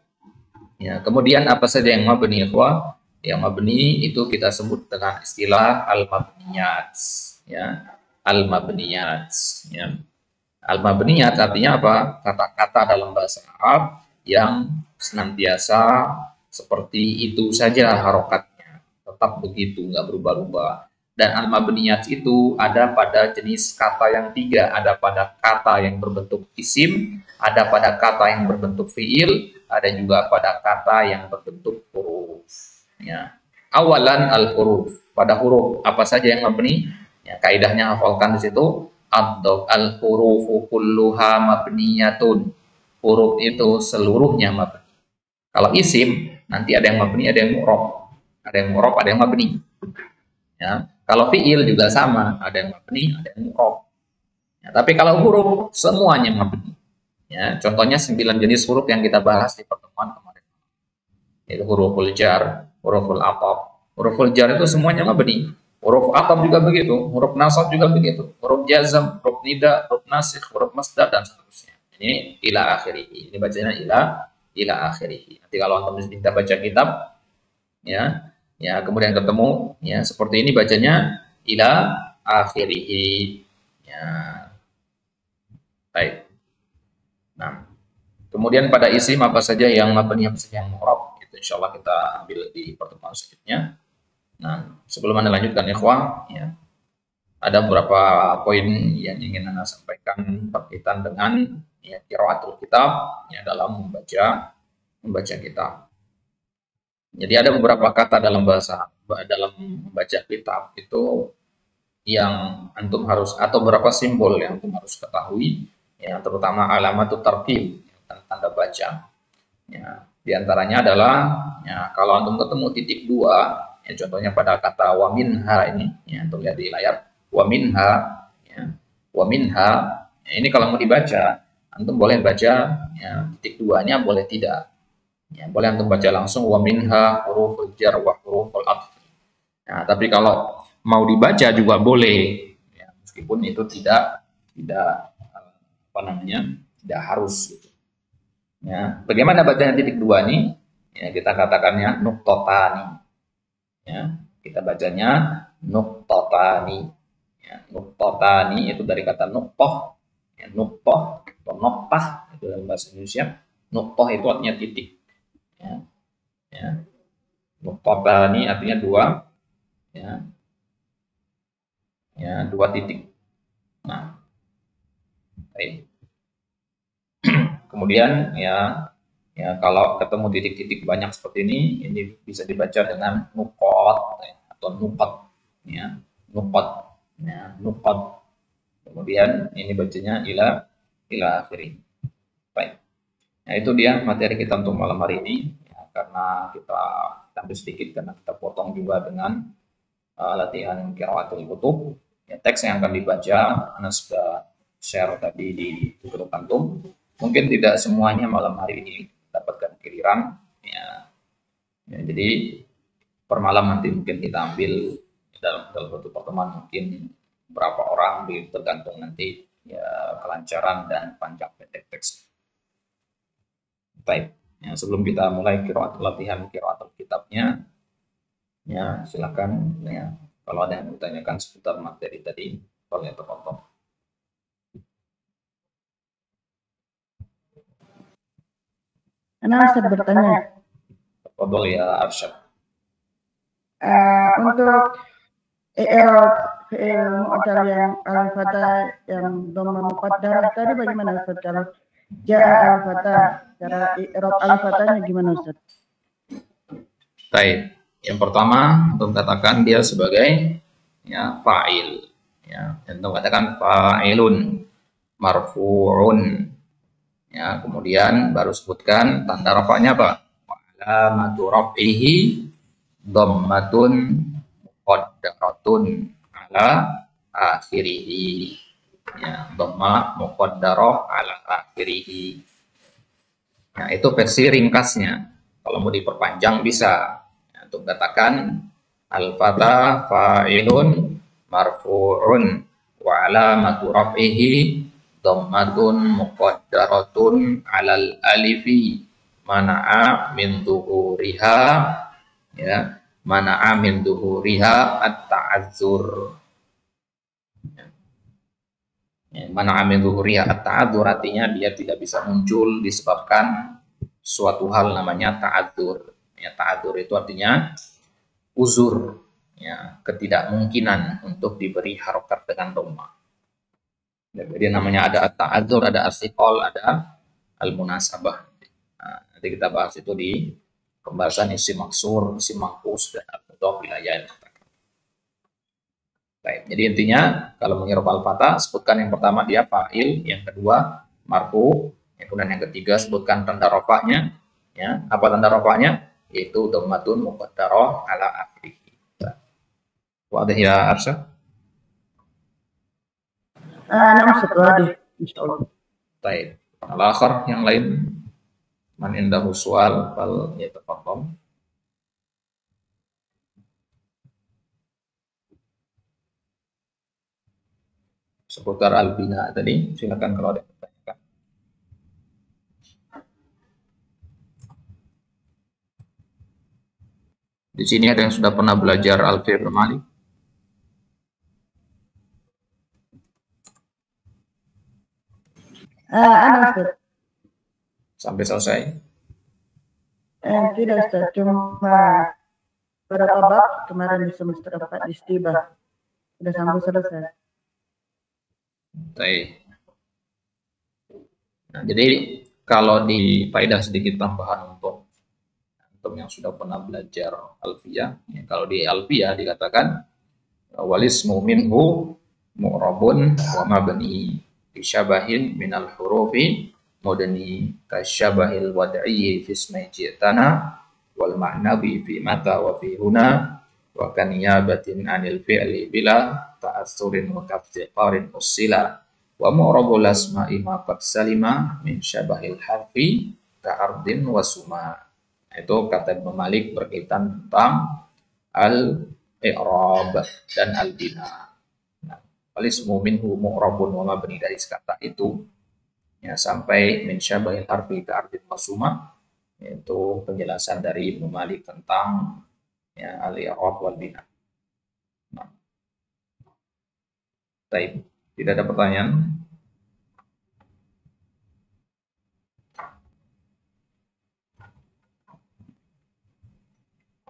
Ya, kemudian apa saja yang mabni, ikhwah? Yang mabni itu kita sebut dengan istilah al-mabniyat, ya. Al-mabniyat, ya. Al-mabniyat artinya apa? Kata-kata dalam bahasa Arab yang senantiasa seperti itu saja harokatnya, tetap begitu, nggak berubah-ubah. Dan al-mabniyat itu ada pada jenis kata yang tiga, ada pada kata yang berbentuk isim, ada pada kata yang berbentuk fiil, ada juga pada kata yang berbentuk huruf. Ya. Awalan al-huruf, pada huruf apa saja yang mabni? Ya, kaidahnya hafalkan di situ. Al-hurufu kulluha mabniyatun. Huruf itu seluruhnya mabni. Kalau isim, nanti ada yang mabni, ada yang mu'rob. Ada yang mu'rob, ada yang mabni. Ya. Kalau fiil juga sama, ada yang mabni, ada yang mu'rob. Ya, tapi kalau huruf, semuanya mabni. Ya, contohnya 9 jenis huruf yang kita bahas di pertemuan kemarin. Yaitu huruful jar, huruful ataf. Huruful jar itu semuanya mabni. Huruf ataf juga begitu, huruf nasab juga begitu, huruf jazm, huruf nida, huruf nasikh, huruf masdar dan seterusnya. Ini ila akhirih. Ini bacanya ila akhirih. Nanti kalau antum kita baca kitab, ya, ya kemudian ketemu, ya seperti ini bacanya ila akhirih. Ya, baik. Nah, kemudian pada isim apa saja yang mabni, apa saja yang mu'rab, itu insyaallah kita ambil di pertemuan selanjutnya. Nah, sebelum Anda lanjutkan ikhwah, ya, ada beberapa poin yang ingin Anda sampaikan berkaitan dengan ya, qiraatul kitab ya, dalam membaca kitab. Jadi ada beberapa kata dalam membaca kitab itu yang antum harus, atau beberapa simbol yang antum harus ketahui, ya, terutama alamat tartib, tanda baca. Ya, di antaranya adalah ya, kalau antum ketemu titik dua, ya, contohnya pada kata waminha ini, ya, antum lihat di layar waminha, ya, waminha. Ya, ini kalau mau dibaca, antum boleh baca ya, titik duanya, boleh tidak. Ya, boleh antum baca langsung waminha huruful jar wa huruful atf. Nah, tapi kalau mau dibaca juga boleh, ya, meskipun itu tidak apa namanya, tidak harus. Gitu. Ya, bagaimana bacanya titik dua ini? Ya, kita katakannya nuktotani. Ya, kita bacanya nuktotani. Ya, nuktotani itu dari kata nuktoh. Ya, nuktoh atau noktah itu dalam bahasa Indonesia. Nuktoh itu artinya titik. Ya, ya. Nuktotani artinya dua. Ya, ya dua titik. Nah, baik. Kemudian ya, ya kalau ketemu titik-titik banyak seperti ini bisa dibaca dengan nukot ya, atau nukot, ya, nukot, ya, nukot. Kemudian ini bacanya ila akhiri. Baik. Nah itu dia materi kita untuk malam hari ini. Ya, karena kita ambil sedikit karena kita potong juga dengan latihan qiraatul kutub. Ya, teks yang akan dibaca, Anda sudah share tadi di grup antum. Mungkin tidak semuanya malam hari ini dapatkan giliran, ya. Ya, jadi per malam nanti mungkin kita ambil dalam satu pertemuan mungkin berapa orang, tergantung nanti ya kelancaran dan panjang pendek teks. Baik, ya, sebelum kita mulai latihan qiraatul kitabnya, ya silakan ya kalau ada yang ditanyakan seputar materi tadi, boleh terpotong.
Ana Ustaz bertanya.
Boleh ya Arsyad.
Untuk i'rab fi'il mu'tal yang al-fatah yang dhamma muqaddarah tadi bagaimana Ustaz? Kalau ja'a al-fatah, cara i'rab al-fatahnya gimana Ustaz?
Baik, yang pertama untuk katakan dia sebagai ya fa'il, ya, untuk katakan fa'ilun marfu'un, ya, kemudian baru sebutkan tanda rafa'nya apa? Alamatu raf'ihi dhammatun muqaddaratun ala akhirih, ya, dhamma muqaddarah ala akhirih. Nah, itu versi ringkasnya. Kalau mau diperpanjang bisa. Nah, untuk katakan al-fatah fa'ilun marfu'un wa alamatu raf'ihi dhammatun muqaddaratun alal alifi mana'a min dhuhuriha, ya, mana'a min dhuhuriha at-ta'azzur. Mana'a min dhuhuriha at-ta'azzur artinya dia tidak bisa muncul disebabkan suatu hal namanya ta'adzur. Ya, ta'adzur itu artinya uzur, ya, ketidakmungkinan untuk diberi harokat dengan dhamma. Jadi namanya ada ta'adzur, ada as-siqal, ada al-munasabah. Nah, nanti kita bahas itu di pembahasan isim maksur, isim mangkus, dan al-mudhaf wilayah. Baik, jadi intinya kalau mengirob al-fatah sebutkan yang pertama dia fa'il, yang kedua marfu, kemudian yang ketiga sebutkan tanda rafa'nya, ya. Apa tanda rafa'nya? Yaitu dhammatun muqaddarah ala akhirih. Wadih ya Arsyad?
Nah Ustaz, wadih, insyaallah.
Baik. Al-akhar yang lain man indahu su'al fal yatafadhal. Seputar al-bina tadi, silakan kalau ada yang bertanya. Di sini ada yang sudah pernah belajar al-fi'l madi?
Ada Ustaz.
Sampai selesai?
Tidak Ustaz, cuma beberapa bab kemarin di semester 4 di Stibah. Sudah sampai selesai.
Baik. Nah, jadi kalau di faedah sedikit tambahan untuk yang sudah pernah belajar alfiyah, ya, kalau di alfiyah dikatakan walismu minhu mu'rabun wa mabni bisyabahin minal hurufi mudni kasyabahil wad'i fi ismi jitana wal ma'nawi fi mata wa fi huna wa kaniyabatin anil fi'li bila ta'assurin wa tafsiqarin usila wa mu'rabul asma'i ma qad salima min syabahil harfi ka'ardin wa suma. Itu kata Ibnu Malik berkaitan tentang al-i'rab dan al-bina. Nah, walismu minhu mu'rabun wa mabni dari kata itu, ya, sampai min syabahil harfi ka'ardin wa suma, itu penjelasan dari Ibnu Malik tentang, ya, al-i'rab wal bina. Nah, baik, tidak ada pertanyaan?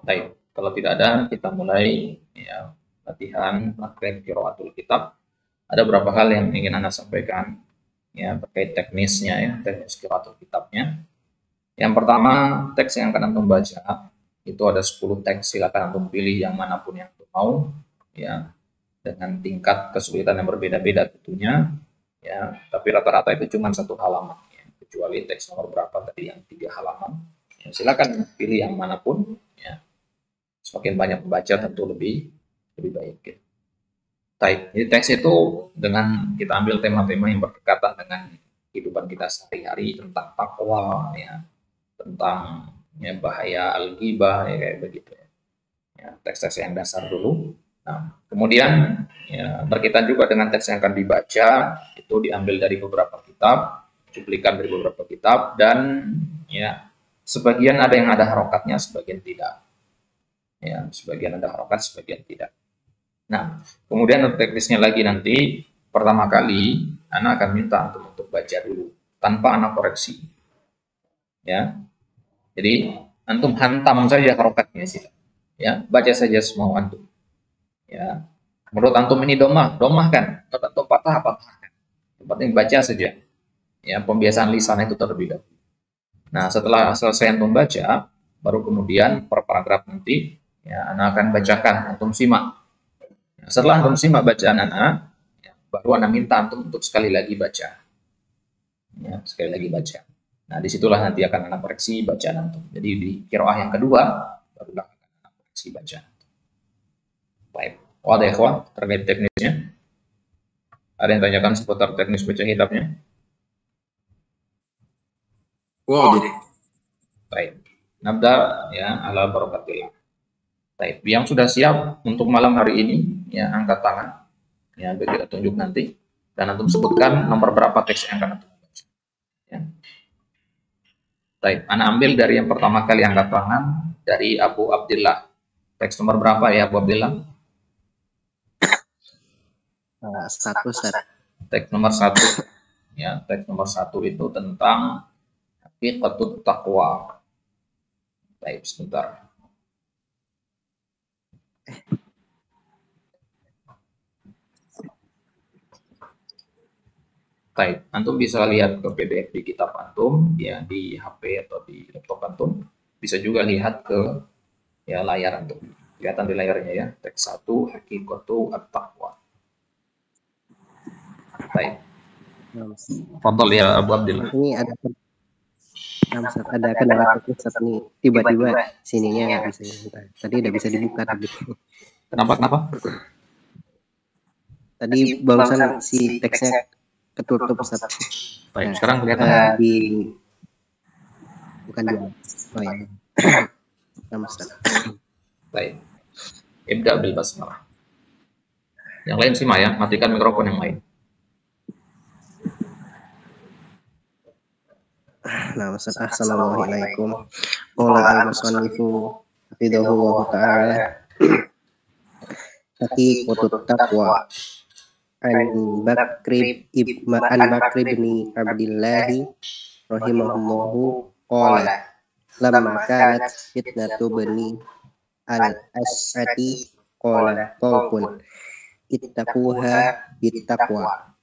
Baik, kalau tidak ada kita mulai, ya, latihan praktek qiraatul kitab. Ada beberapa hal yang ingin Anda sampaikan, ya, terkait teknisnya, ya, teknis qiraatul kitabnya. Yang pertama, teks yang akan Anda baca itu ada 10 teks, silakan Anda pilih yang manapun yang Anda mau, ya, dengan tingkat kesulitan yang berbeda-beda tentunya, ya, tapi rata-rata itu cuma 1 halaman, ya, kecuali teks nomor berapa tadi yang 3 halaman. Ya, silakan pilih yang manapun, ya. Semakin banyak membaca tentu lebih baik. Ya. Baik, jadi teks itu dengan kita ambil tema-tema yang berkaitan dengan kehidupan kita sehari-hari, tentang takwa, ya, tentang, ya, bahaya al-ghibah, ya, kayak begitu. Ya, teks-teks yang dasar dulu. Nah, kemudian ya, berkaitan juga dengan teks yang akan dibaca, itu diambil dari beberapa kitab, cuplikan dari beberapa kitab, dan ya sebagian ada yang ada harokatnya, sebagian tidak. Ya, sebagian ada harokat, sebagian tidak. Nah, kemudian untuk teknisnya lagi nanti, pertama kali, anak akan minta untuk baca dulu, tanpa anak koreksi. Ya, jadi antum hantam saja harokatnya sih. Ya, baca saja semua antum. Ya, menurut antum ini domah kan? Atau patah apa? Yang penting baca saja. Ya, pembiasaan lisan itu terlebih dahulu. Nah, setelah selesai antum baca, baru kemudian per paragraf nanti, ya, anak akan bacakan, antum simak. Nah, setelah antum simak bacaan anak, ya, baru anak minta antum untuk sekali lagi baca. Ya, sekali lagi baca. Nah, disitulah nanti akan anak koreksi bacaan antum. Jadi di qiraah yang kedua, barulah akan anak koreksi bacaan. Baik. Wadah ya, ikhwan, terkait teknisnya. Ada yang tanyakan seputar teknis baca kitabnya?
Wadah.
Baik. Nabda ya ala barakatillah. Baik. Yang sudah siap untuk malam hari ini, ya angkat tangan. Ya, biar kita tunjuk nanti. Dan antum sebutkan nomor berapa teks yang akan antum baca. Ya. Baik. Ana ambil dari yang pertama kali angkat tangan dari Abu Abdillah. Teks nomor berapa ya Abu Abdillah?
Satu set.
Teks nomor 1. Ya, teks nomor 1 itu tentang haqiqatut taqwa. Baik, sebentar. Baik, antum bisa lihat ke PDF di kitab antum, ya di HP atau di laptop antum. Bisa juga lihat ke ya layar antum. Kelihatan di layarnya ya, teks 1 haqiqatu at-taqwa. Baik. Fadhal ya Abu Abdillah.
Ini ada kendala teknis saat ini. Tiba-tiba sininya nggak bisa dibuka. Tadi udah bisa dibuka tadi.
Kenapa?
Tadi barusan si teksnya ketutup Ustaz.
Baik, sekarang kelihatan
bukan di. Oh ya. Nama Ustaz.
Baik. Ibda bil basmalah. Yang lain simak ya, matikan mikrofon yang lain.
Nah, Ustaz, assalamualaikum. Qala al-musannifu hafidhahu wa ta'ala. Haqiqatut taqwa. An Bakri bin Abdillah rahimahullahu qala lamma kanat fitnatu bani al-as'ati qala tawqun ittaquha bittaqwa.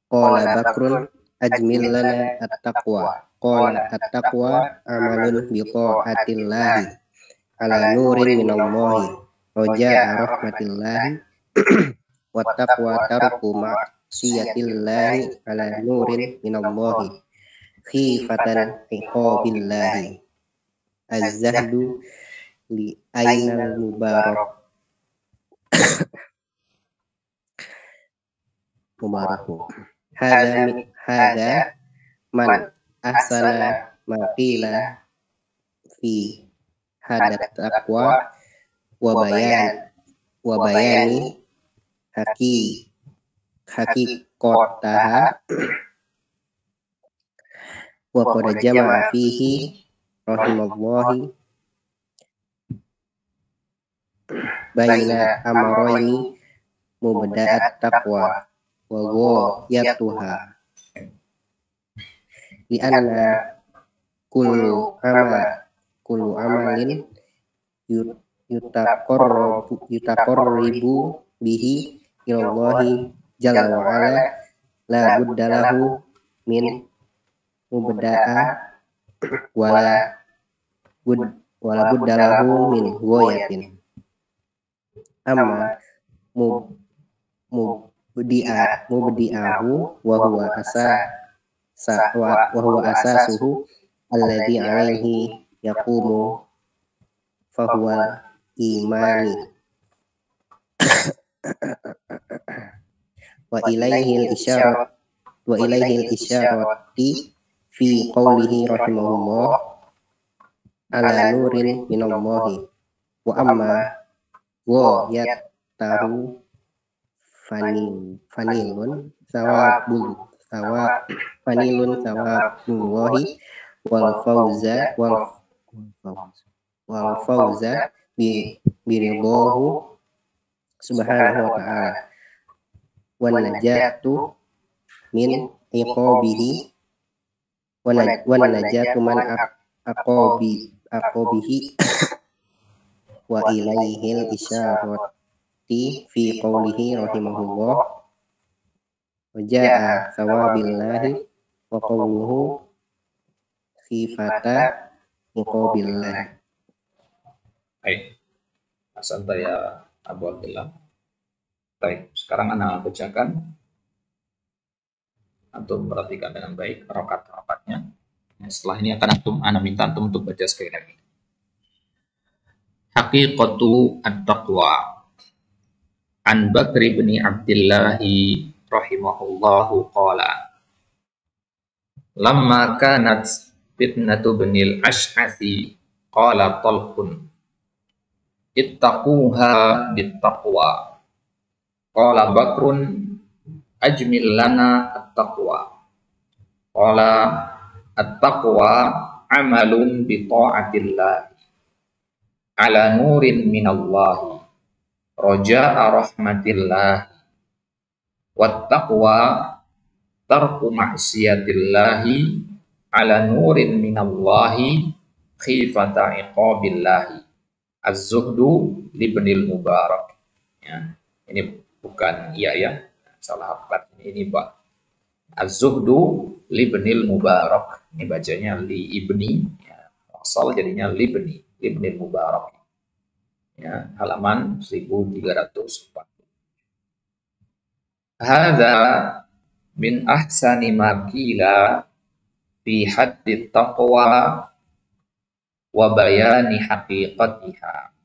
Qala Bakrun ajmil lana at-taqwa. Qala at-taqwa amalun bi ta'atillahi ala nurin minallahi roja'a rahmatillahi wa taqwa tarku ma'siyatillahi ala nurin minallahi khifatan iqabillahi az-zahdu li ainal mubarak mubaraku hada man ahsana maqila fi hadat taqwa wa bayani haqiqataha wa qad jama'a fihi rahimallahi baina amrayni mubda'at taqwa wa ghayatuha li anna kullu amalin yutaqarribu bihi ilallahi jalla wa ala la budda lahu min mubda'a wala budda lahu min ghayatin amma mubdi'ahu wa huwa asasuhu alladhi alaihi yaqumu fahuwa imani wa ilaihi al-isyarati fi qawlihi rahimahullah ala nurin minallahi wa amma Wo tahu fanilun sawabullahi wal fauza wal fauza biridhahu subhanahu wa ta'ala wan najatu min iqabihi wan najatu man aqabihi wa ilaihil isyarati fi qawlihi rahimahullah wa jaa sawabillahi wa qawluhu khifata iqabillahi.
Baik, santai ya Abu Abdullah. Baik, sekarang anak bacakan. Antum perhatikan dengan baik rokat-rokatnya. Setelah ini akan anak minta antum untuk baca sekali lagi. Haqiqatu at-taqwa. An Bakri bin Abdillahi rahimahullahu qala. Lamma kanat fitnatu binil ash'athi qala talqun. Ittaquha bittaqwa. Qala Bakrun ajmil lana at-taqwa. Qala at-taqwa amalun bi ta'atillah ala nurin minallahi raja'a rahmatillah wattaqwa tarku ma'siyatillahi ala nurin minallahi khifata iqabillahi. Az-zuhdu libnil Mubarak. Ya, ini bukan ya, salah hafal. Ini Pak. Az-zuhdu libnil Mubarak. Ini bacanya li ibni, ya. Asal jadinya libnil Mubarak. Ya, halaman 1340. Hadza min ahsani ma qila fi haddit taqwa wa bayani haqiqatiha.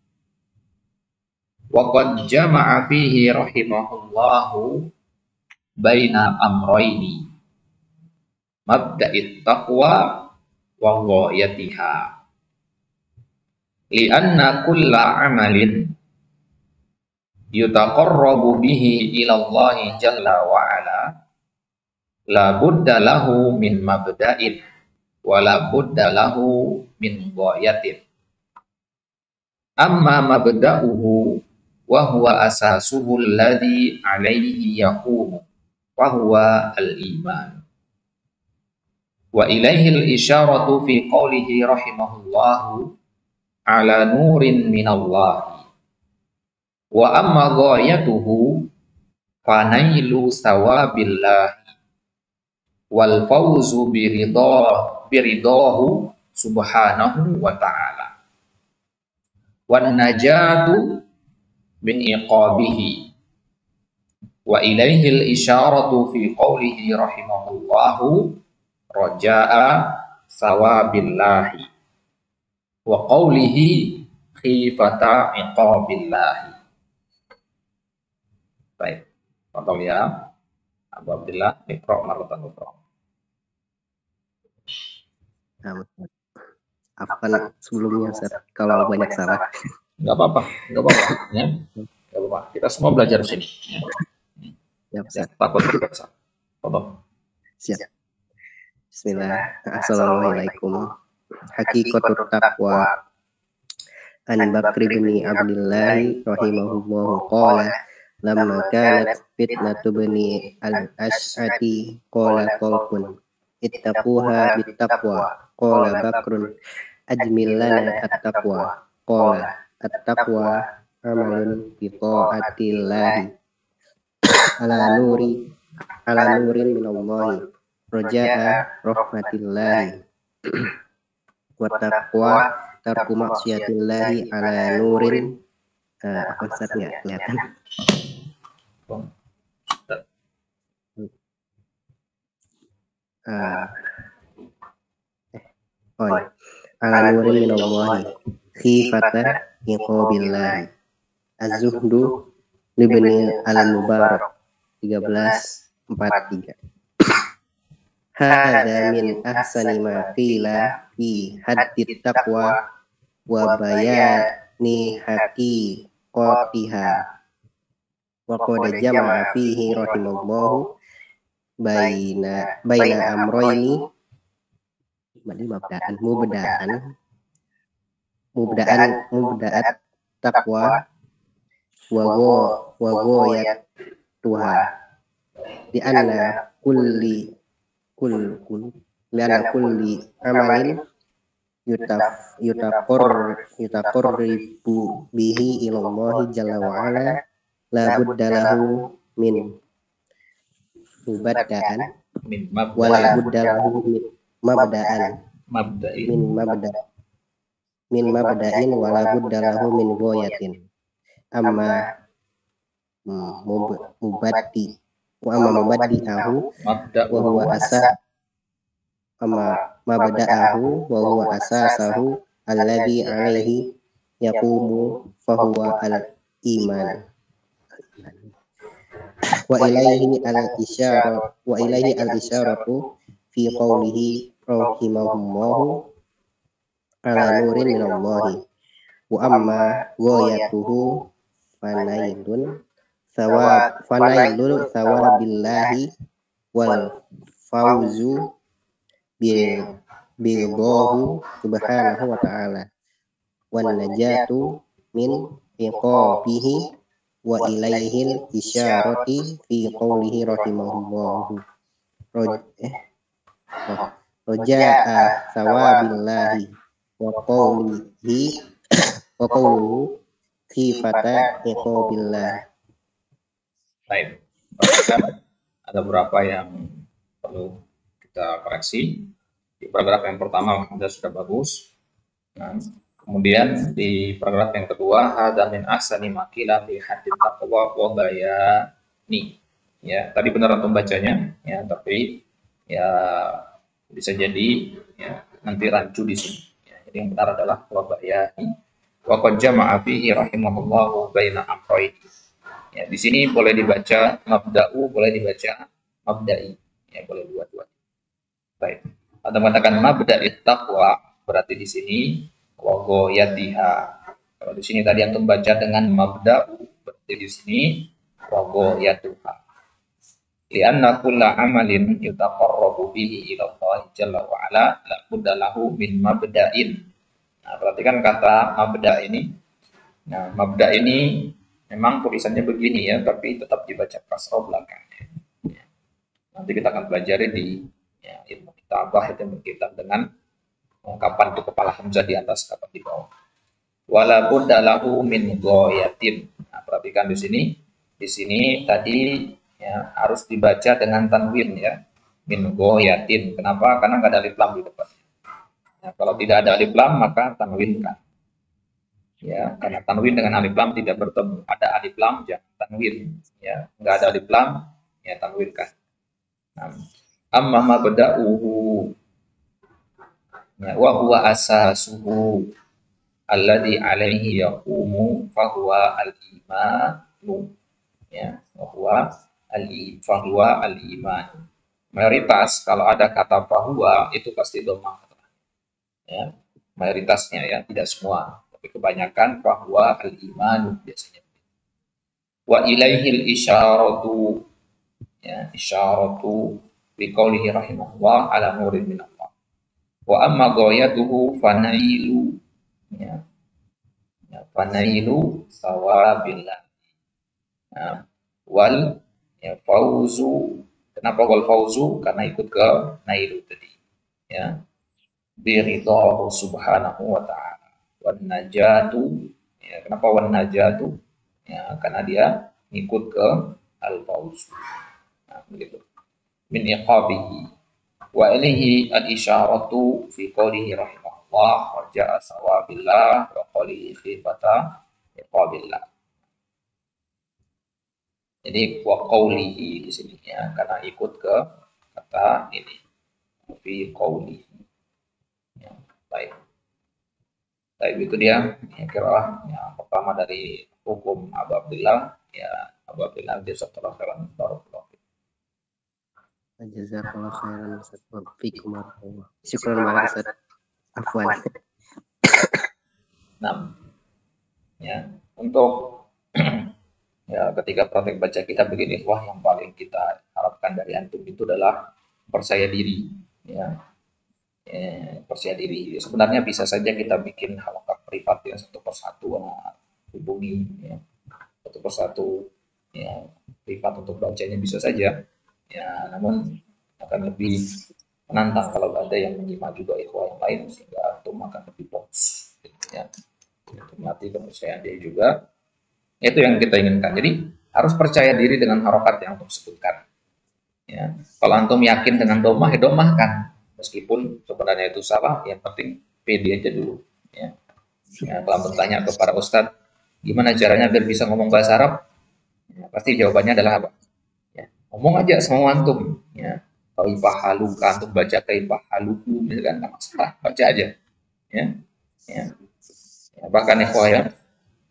Wa qad jama'a fihi rahimahullahu baina amrayni mabda'it taqwa wa ghayatiha. Li'anna kulla amalin yutaqarrabu bihi ila Allah jalla wa ala la budda lahu min mabda'in wa la budda lahu min ghayatin. Amma mabda'uhu wa huwa asasuhu alladhi alayhi yaqumu wa huwa al-iman. Wa ilayhi al-isharatu fi qawlihi rahimahullahu ala nurin minallahi. Wa amma ghayatuhu fanailu sawabillahi wal fawzu biridahu subhanahu wa ta'ala wan najatu min iqabihi. Wa ilaihi al-isyaratu fi qawlihi rahimahullahu raja'a sawabillahi wa qawlihi khifata iqabillahi. Baik, tolong ya Abu Abdullah, iqra' marratan ukhra.
Afwan sebelumnya Ustaz, kalau banyak salah.
Enggak apa-apa ya. Enggak apa-apa. Kita semua belajar di sini.
Ya, Ustaz.
Takut kita. Tolong.
Siap. Bismillah. Assalamualaikum. Haqiqatut taqwa. An Bakri bin Abdillah rahimahullahu qala lamma kanat fitnatu bani al-ash'ati qala qalqun ittaquha bittaqwa. Qala Bakrun ajmil lana at-taqwa. Qala at-taqwa amalun bi ta'atillahi ala nurin minallahi raja'a rahmatillahi wa taqwa tarku maksiatillahi ala nurin. Apa Ustaz nggak kelihatan? Ala nurin minallahi khifata iqabillahi. Az-zuhdu libni al-Mubarak 1343. Hadza min ahsani ma qila fi haddit taqwa wa bayani haqiqatiha. isqatiha wa qad jama'a fihi rahimallahu baina amroini mubda'at taqwa wa goyat tuha di anna kulli amalin yutaqarribu bihi ilallahi jalla wa ala la budda lahu min mubadda'an wala budda lahu min mabda'in wala budda lahu min goyatin amma mubaddi'ahu wa huwa asasahu alladhi alaihi yaqumu fahuwa al-iman wa ilaihi al-isyaratu fi qawlihi rahimahullahu ala nurin minallahi wa amma ghayatuhu fanailul thawabillahi wal fawzu billahu subhanahu wa ta'ala wan najatu min iqabihi wa ilaihil isyarati fi qawlihi rahimahullahu roja'a thawabillahi wa qawluhu khifata iqabillah.
Baik, ada beberapa yang perlu kita koreksi. Di paragraf yang pertama sudah bagus. Nah, kemudian di paragraf yang kedua, hadza min ahsani maqila fi hadits taqwa wa bayani. Ya, tadi benar pembacanya, ya, tapi ya bisa jadi ya nanti rancu di sini. Ya, jadi yang benar adalah wa bayani. Wa qad jama'a fihi rahimahullahu baina amrayn. Ya, di sini boleh dibaca mabda'u, boleh dibaca mabda'i. Ya, boleh dua-dua. Baik. Ada mengatakan mabda'it taqwa, berarti di sini wa ghayatiha. Kalau di sini tadi yang membaca dengan mabda'u, berarti di sini wa ghayatuha. Lianna kulla amalin yutaqarrabu bihi ila Allah jalla wa ala la budda lahu min mabda'in. Nah, perhatikan kata mabda' ini. Nah, mabda' ini memang tulisannya begini ya, tapi tetap dibaca kasrah belakangnya. Ya. Nanti kita akan pelajari di ya, ilmu kitabah itu berkaitan dengan kapan itu kepala hamzah di atas, kapan di bawah. Wala budda lahu min ghayatin. Nah, perhatikan di sini tadi ya, harus dibaca dengan tanwin ya, min ghayatin. Kenapa? Karena nggak ada alif lam di depannya. Ya, kalau tidak ada alif lam maka tanwinkan. Ya, karena tanwin dengan alif lam tidak bertemu. Ada alif lam jangan tanwin. Ya, nggak ada alif lam ya tanwinkan. Nah, amma mabda'uhu ya, wa huwa asasuhu alladhi alaihi yaqumu fahuwa al-imanu ya, fahuwa al-iman. Mayoritas kalau ada kata fahuwa itu pasti dhammah ya, mayoritasnya ya, tidak semua, tapi kebanyakan fahuwa al-imanu biasanya. Wa ilaihil isyaratu ya, isyaratu biqaulihi rahimahullah ala nurin min Allah. Wa amma ghayatuhu fanailu ya, fanailu sawabillah. Nah, wal ya, fauzu. Kenapa wal fauzu? Karena ikut ke nailu tadi ya, biridhahu subhanahu wa ta'ala. Wan najatu ya, kenapa wan najatu ya, karena dia ikut ke al fauzu. Nah, begitu. Min iqabihi wa ilaihi al-isyaratu fi qawlihi rahimahullah wa ja'a sawabillah wa qawlihi khifata iqabillah. Jadi wa qawlihi di sini ya, karena ikut ke kata ini fi qawlihi ya, baik. Baik, itu dia ya, kira ya, pertama dari hukum Abu Abdillah ya, Abu Abdillah jazakallahu khairan barakallahu.
Jazakallahu khairan Ustaz. Fiikum warahmatullahi. Syukran banget Ustaz. Afwan.
Nah, ya, untuk Ya, ketika praktek baca kita begini, wah yang paling kita harapkan dari antum itu adalah percaya diri. Ya, percaya diri. Sebenarnya bisa saja kita bikin halakat privat ya satu persatu, hubungi ya, satu persatu ya privat untuk bacanya bisa saja. Ya, namun akan lebih menantang kalau ada yang menyimak juga ikhwah yang lain sehingga antum akan lebih fokus gitu ya. Untuk melatih kepercayaan diri juga. Itu yang kita inginkan. Jadi harus percaya diri dengan harokat yang antum sebutkan. Ya. Kalau antum yakin dengan domah, ya domahkan. Meskipun sebenarnya itu salah, yang penting pede aja dulu. Ya. Ya, kalau bertanya kepada Ustadz, gimana caranya biar bisa ngomong bahasa Arab? Ya, pasti jawabannya adalah apa? Ya, ngomong aja sama antum. Ya. Kalau ipahaluka, antum baca ke ipahaluku, misalkan nggak masalah, baca aja. Ya. Ya. Ya, bahkan ya,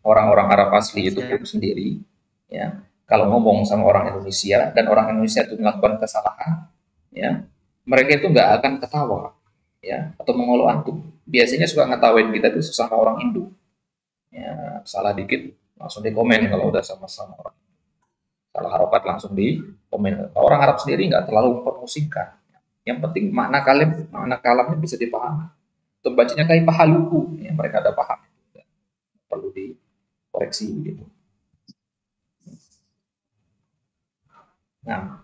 orang-orang Arab asli itu pun sendiri, ya, kalau ngomong sama orang Indonesia dan orang Indonesia itu melakukan kesalahan, ya, mereka itu nggak akan ketawa, ya, atau mengeluh antum. Biasanya suka ngetawain kita itu sesama orang Indo, ya, salah dikit langsung di komen kalau udah sama-sama orang. Salah harokat langsung di komen. Orang Arab sendiri nggak terlalu mempermusingkan. Yang penting makna kalamnya bisa dipahami. Untuk bacanya kayak pahaluku, ya, mereka ada paham. Perlu dikoreksi gitu. Nah,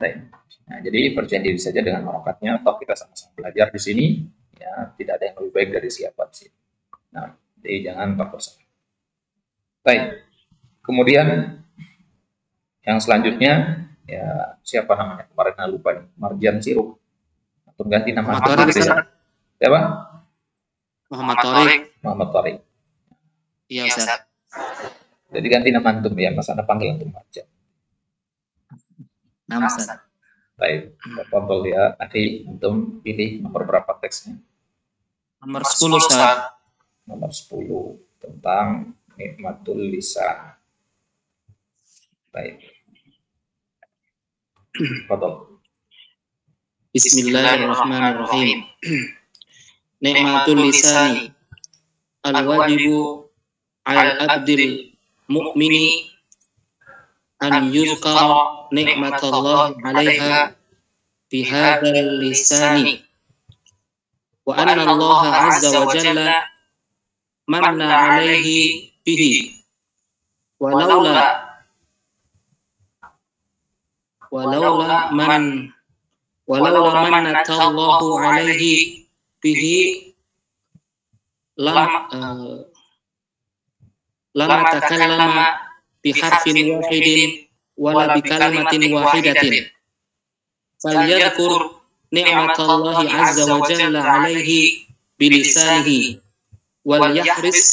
baik. Nah, jadi percaya diri saja dengan harokatnya, atau kita sama-sama belajar di sini, ya tidak ada yang lebih baik dari siapa di sini. Nah, jadi jangan takut. Baik. Kemudian yang selanjutnya, ya siapa namanya kemarin lupa nih, Marjan Sirup. Atau ganti nama. Siapa?
Muhammad Thorik.
Muhammad Thorik.
Iya Ustaz.
Jadi ganti nama antum ya, Mas Anda panggil antum Marjan.
Nama Ustaz.
Baik, tafadhol ya, akhi, antum pilih nomor berapa teksnya?
Nomor 10 Ustaz.
Nomor 10 tentang nikmatul lisan. Baik. Tafadhol.
Bismillahirrahmanirrahim. Nikmatul lisani al-wajibu al-abdil mu'mini an yuzkara nikmatallahi 'alaiha bihadzal lisani wa anna Allah 'azza wa jalla manna 'alaihi bihi walaula mannatallahu 'alaihi bihi lama takallama biharfin wahidin wala bikalimatin wahidatin falyadhkur ni'matallahi 'azza wa jalla 'alaihi bilisanihi wal yahris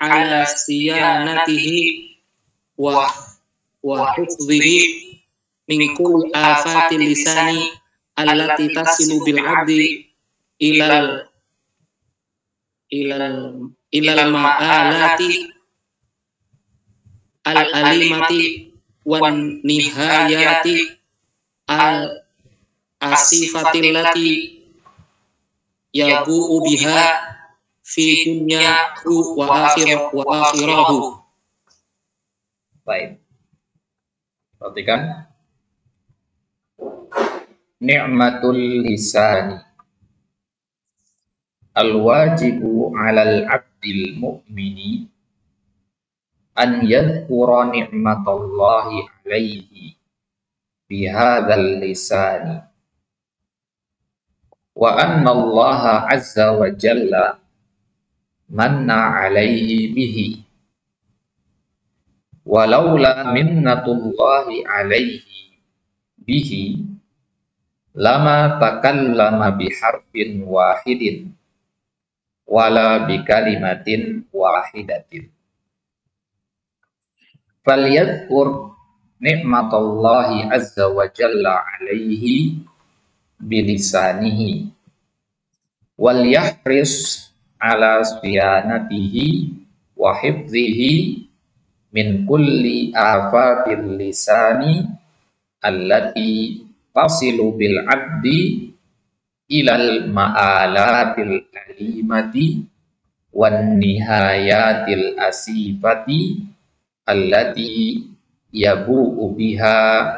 'ala siyanatihi wa hifdhihi min kulli afatil lisani allati tasilu bil 'abdi ilal ma'alati al-alimati wan nihayati al-asifatillati yabu'u biha fi dunyahu wa akhirahu.
Baik. Perhatikan. Ni'matul lisani al-wajibu 'alal 'abdil mu'mini an yadhkura ni'matallahi 'alaihi bihadzal lisani wa anna Allah 'azza wa jalla manna 'alaihi bihi walaula minnatullahi 'alaihi bihi lama takallama biharfin wahidin wala bikalimatin wahidatin. Falyadhkur ni'matallahi azza wa jalla alaihi bilisanihi wal yahris ala siyanatihi wa hifdhihi min kulli afatil lisani allati tasilu bil abdi ilal ma'alatil kalimati wan nihayatil asifati allati yabu'u biha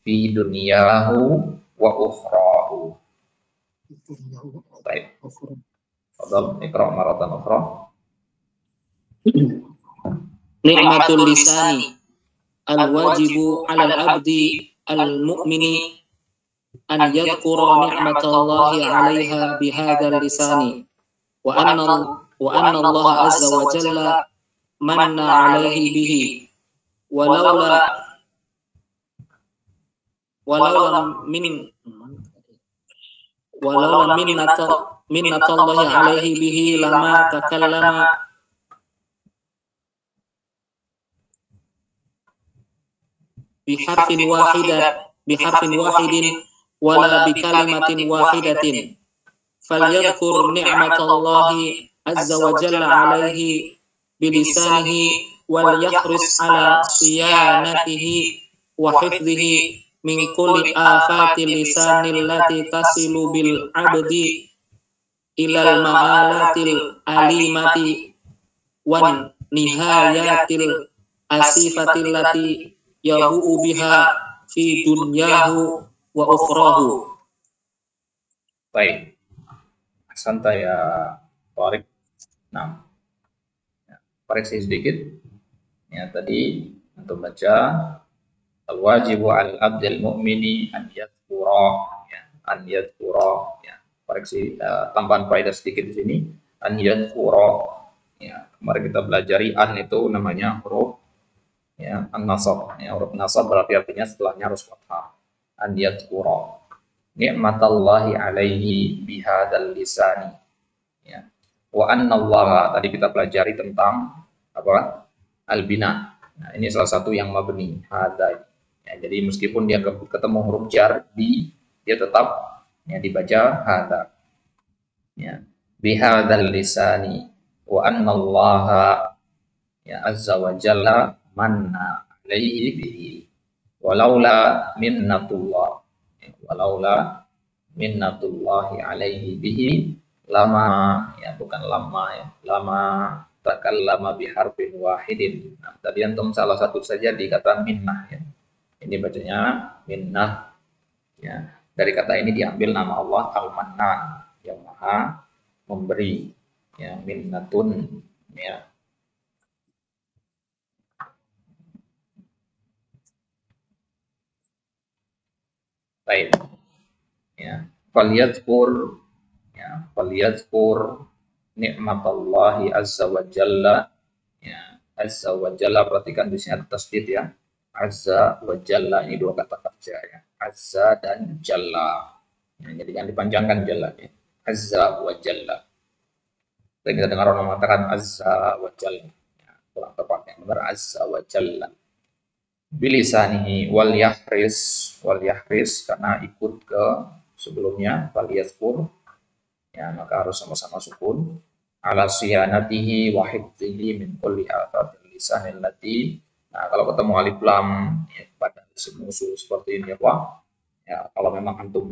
fi dunyahu wa ukhrahu. Baik. Fadhal iqra' maratan ukhra.
Ni'matul lisani al-wajibu 'alal 'abdi al-mu'mini an yadhkura ni'matallahi 'alaiha bihadzal lisani wa anna Allah azza wa jalla manna 'alaihi bihi walaula minnatallahi 'alaihi bihi lama takallama biharfin wahidin wala bikalimatin wahidatin falyadhkur ni'matallahi azza wa jalla 'alaihi bilisanihi wal yahris 'ala siyanatihi wa hifdhihi min kulli afati lisanil lati tasilu bil 'abdi ilal ma'alatil alimati wan nihayatil asifatil lati yabu'u biha fi dunyahu wa ukhrahu.
Baik. Santai ya Tariq. Nah, koreksi sedikit. Ya, tadi untuk baca al-wajibu al-abdil mu'mini an yadhkura, ya, an yadhkura, ya. Koreksi tambahan faedah sedikit di sini, an yadhkura. Ya, kemarin kita belajari an itu namanya huruf ya an-nasab, ya, huruf nasab berarti artinya setelahnya harus fathah. An yadhkura ni'matallahi alaihi bihadzal lisani, ya. Wa anna Allah, tadi kita pelajari tentang apa? Al-bina. Nah, ini salah satu yang mabni hadza. Ya, jadi meskipun dia ketemu huruf jar di, dia tetap ya dibaca hadza. Ya. Bihadzal lisani wa anna Allah ya azza wa jalla manna alaihi bihi walaula minnatullah, ya, walaula minnatullahi alaihi bihi lama, ya bukan lama, ya lama takallama biharfin wahidin. Nah, tadi antum salah satu saja di kata minnah, ya. Ini bacanya minnah, ya. Dari kata ini diambil nama Allah Al-Mannan, yang maha memberi, ya, minnatun, ya. Baik, ya, faliyadzkur, ya, faliyadzkur ni'matallahi azza wa jalla, ya, azza wa jalla, perhatikan di sini ada tasdid, ya, azza wa jalla, ini dua kata kerja, ya, azza dan jalla, ya, jadi jangan dipanjangkan jalla, ya, azza wa jalla. Kita dengar orang mengatakan azza wa jalla, ya, kurang tepat, yang benar azza wa jalla. Bilisanihi wal yahris karena ikut ke sebelumnya wal yazkur, ya, maka harus sama-sama sukun. Ala siyanatihi wa hifdhihi min kulli afatil lisanil lati. Nah, kalau ketemu alif lam, ya, pada musuh seperti ini, apa? Ya, kalau memang antum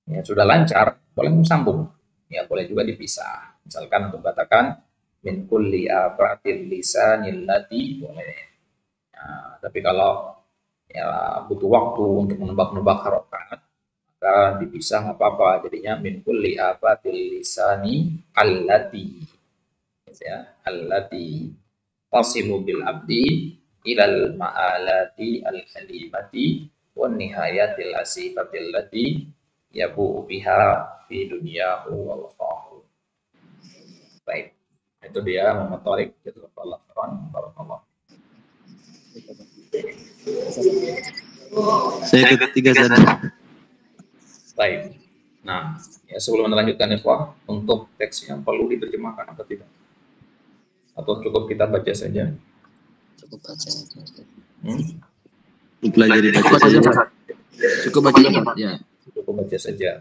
ya sudah lancar, boleh sambung. Ya, boleh juga dipisah. Misalkan antum katakan min kulli afatil lisanil lati, boleh. Nah, tapi kalau ya butuh waktu untuk menebak-nebak harokat, maka dipisah nggak apa-apa, jadinya min kulli afatil lisani allati, ya, allati tasimu bil abdi ilal ma'alati al-halimati wan nihayatil asifatil lati yabu biha fi dunyahu wa ukhrahu. Baik, itu dia Muhammad Tariq, jazakallahu khairan, barakallahu.
Saya ketiga saja.
Baik. Nah, ya sebelum melanjutkan ikhwah, untuk teks yang perlu diterjemahkan atau tidak? Atau cukup kita baca saja?
Cukup baca.
Pelajari baca saja. Cukup baca ya.
Cukup baca saja.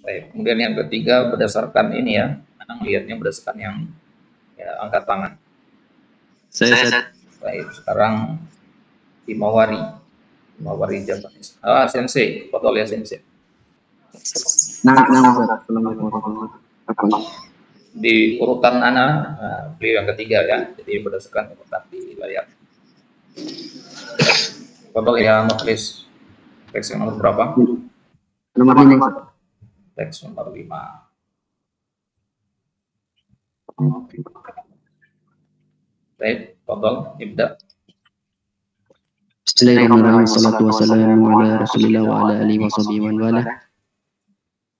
Baik. Kemudian yang ketiga berdasarkan ini, ya, Anang lihatnya berdasarkan yang ya, angkat tangan.
Saya.
Baik, sekarang Himawari Japanese. Sensei, foto ya Sensei.
Nah, Ustaz. Assalamualaikum warahmatullahi wabarakatuh.
Di urutan ana, beliau yang ketiga ya. Jadi berdasarkan urutan di layar. Contoh ya, Muklis. Teks yang nomor berapa?
Nomor 5, Ustaz.
Teks nomor 5. Baik, tolong ibda.
Bismillahirrahmanirrahim. Wassalatu wassalamu ala Rasulillah wa ala alihi washabihi wa wala.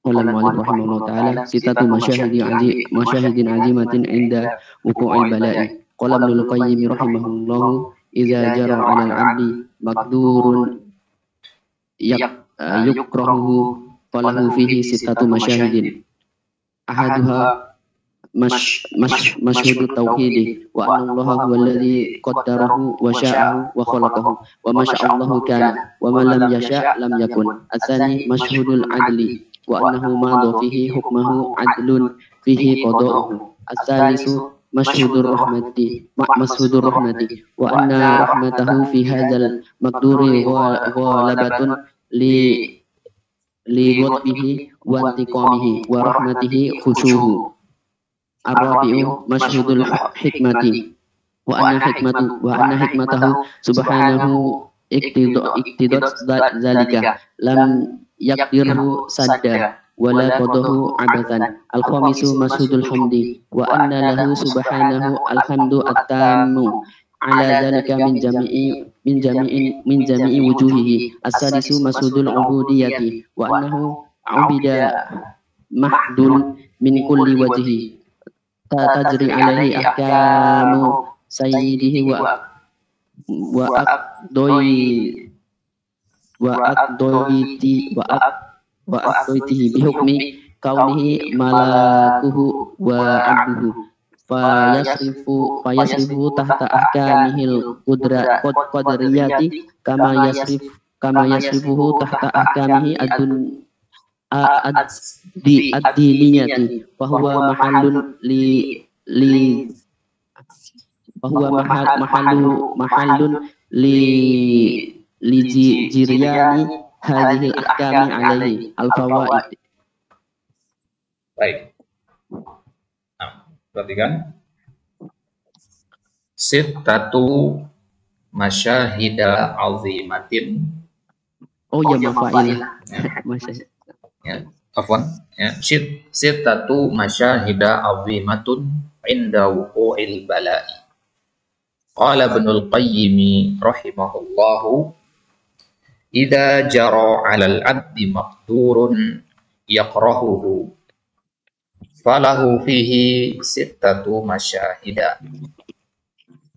Qala al-mu'allif rahimahullah ta'ala sitatu masyahidin azimatin inda wuqu'il bala'i. Qala Ibnul Qayyim rahimahullah idza jara 'ala al-'abdi maqdurun yukrahu falahu fihi sitatu masyahidin. Ahaduha mashhudut tauhidi wa anna Allah huwa alladhi qaddarahu wa sya'ahu wa khalaqahu wa ma sya'allahu kana wa ma lam yasha' lam yakun. Atsani mashhudul adli wa annahu ma fihi hukmuhu adlun fihi qada'uhu. Ats-tsalisu mashhudur rahmati wa anna rahmatahu fi hadzal maqduri ghalabatun li ghadbihi wa intiqamihi wa rahmatihi khushuhu. Ar-rabi'u mashhudul hikmati wa anna hikmatahu subhanahu iktidat zalika lam yakdirhu sadda wala qadahu abathan. Al-khamisu mashhudul hamdi wa anna lahu subhanahu alhamdu at-tammu ala zalika min jami'i wujuhihi. As-sadisu mashhudul ubudiyati wa annahu ubida mahdun min kulli wajhi tajri alaihi ahkamu sayyidihi wa aqdoitihi bihukmi kaunihi malakuhu wa abduhu fayasrifu tahta ahkamihil qadriyati kama yasrifuhu tahta ahkamihi ad-diniyati fahuwa mahallun li jiryani hadhil ahkami alaihi al-fawaid.
Baik. Nah, perhatikan. Sittatu masyahida azimatin.
Oh ya, mafa'il. Masya.
Ya, afwan. Ya, sittatu masyahida azimatun inda wuqu'il bala'i. Qala Ibnul Qayyim rahimahullahu idza jara 'alal 'abdi maqdurun yakrahuhu falahu fihi sittatu masyahida.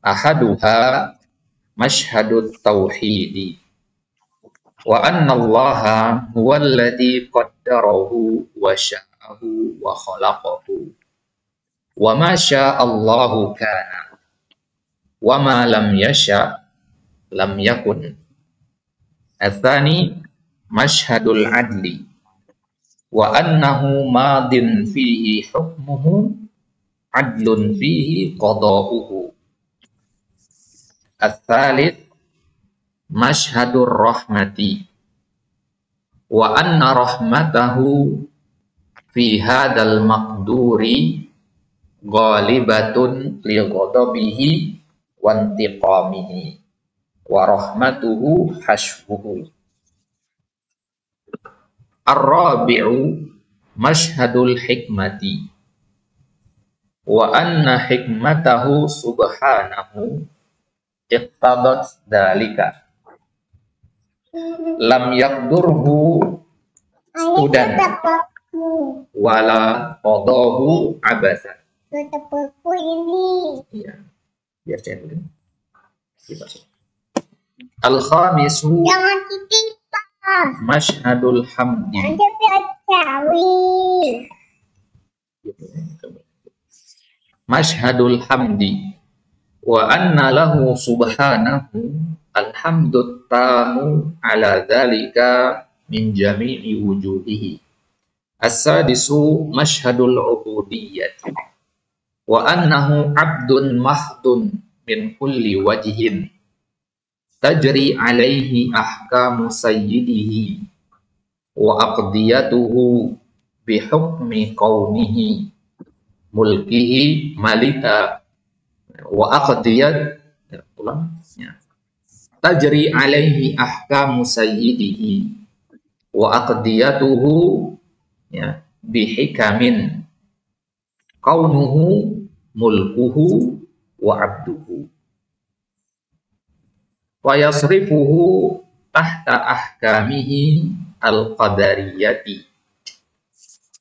Ahaduha mashhadut tauhidi wa anna Allaha huwa alladhi qaddarahu wa sya'ahu wa khalaqahu wa ma sya'allahu kana wa ma lam yasha' lam yakun. Ats-tsani mashhadul adli wa annahu madin fihi hukmuhu adlun fihi qada'uhu. Ats-tsalits mashhadur rahmati wa anna rahmatahu fi hadzal maqduri ghalibatun li ghadabihi wa intiqamihi wa rahmatuhu hashbuhu. Ar-rabi'u mashhadul hikmati wa anna hikmatahu subhanahu iqtadat dalika lam yakdurhu udan wala qadahu abasan. Iya, biar saya dulu. Al-khamisu mashhadul hamdi mashhadul hamdi wa anna lahu subhanahu alhamdut tamu ala dhalika min jami'i wujuhihi. As-sadisu mashhadul ubudiyyati wa annahu abdun mahdun min kulli wajhin tajri alaihi ahkamu sayyidihi wa aqdiyatuhu bihukmi kaunihi mulkihi malika wa aqdiyat tajri alaihi ahkamu sayyidihi wa aqdiyatuhu bihikamin kaunuhu mulkuhu wa abduhu wa yasrifuhu tahta ahkamihi al-qadariyati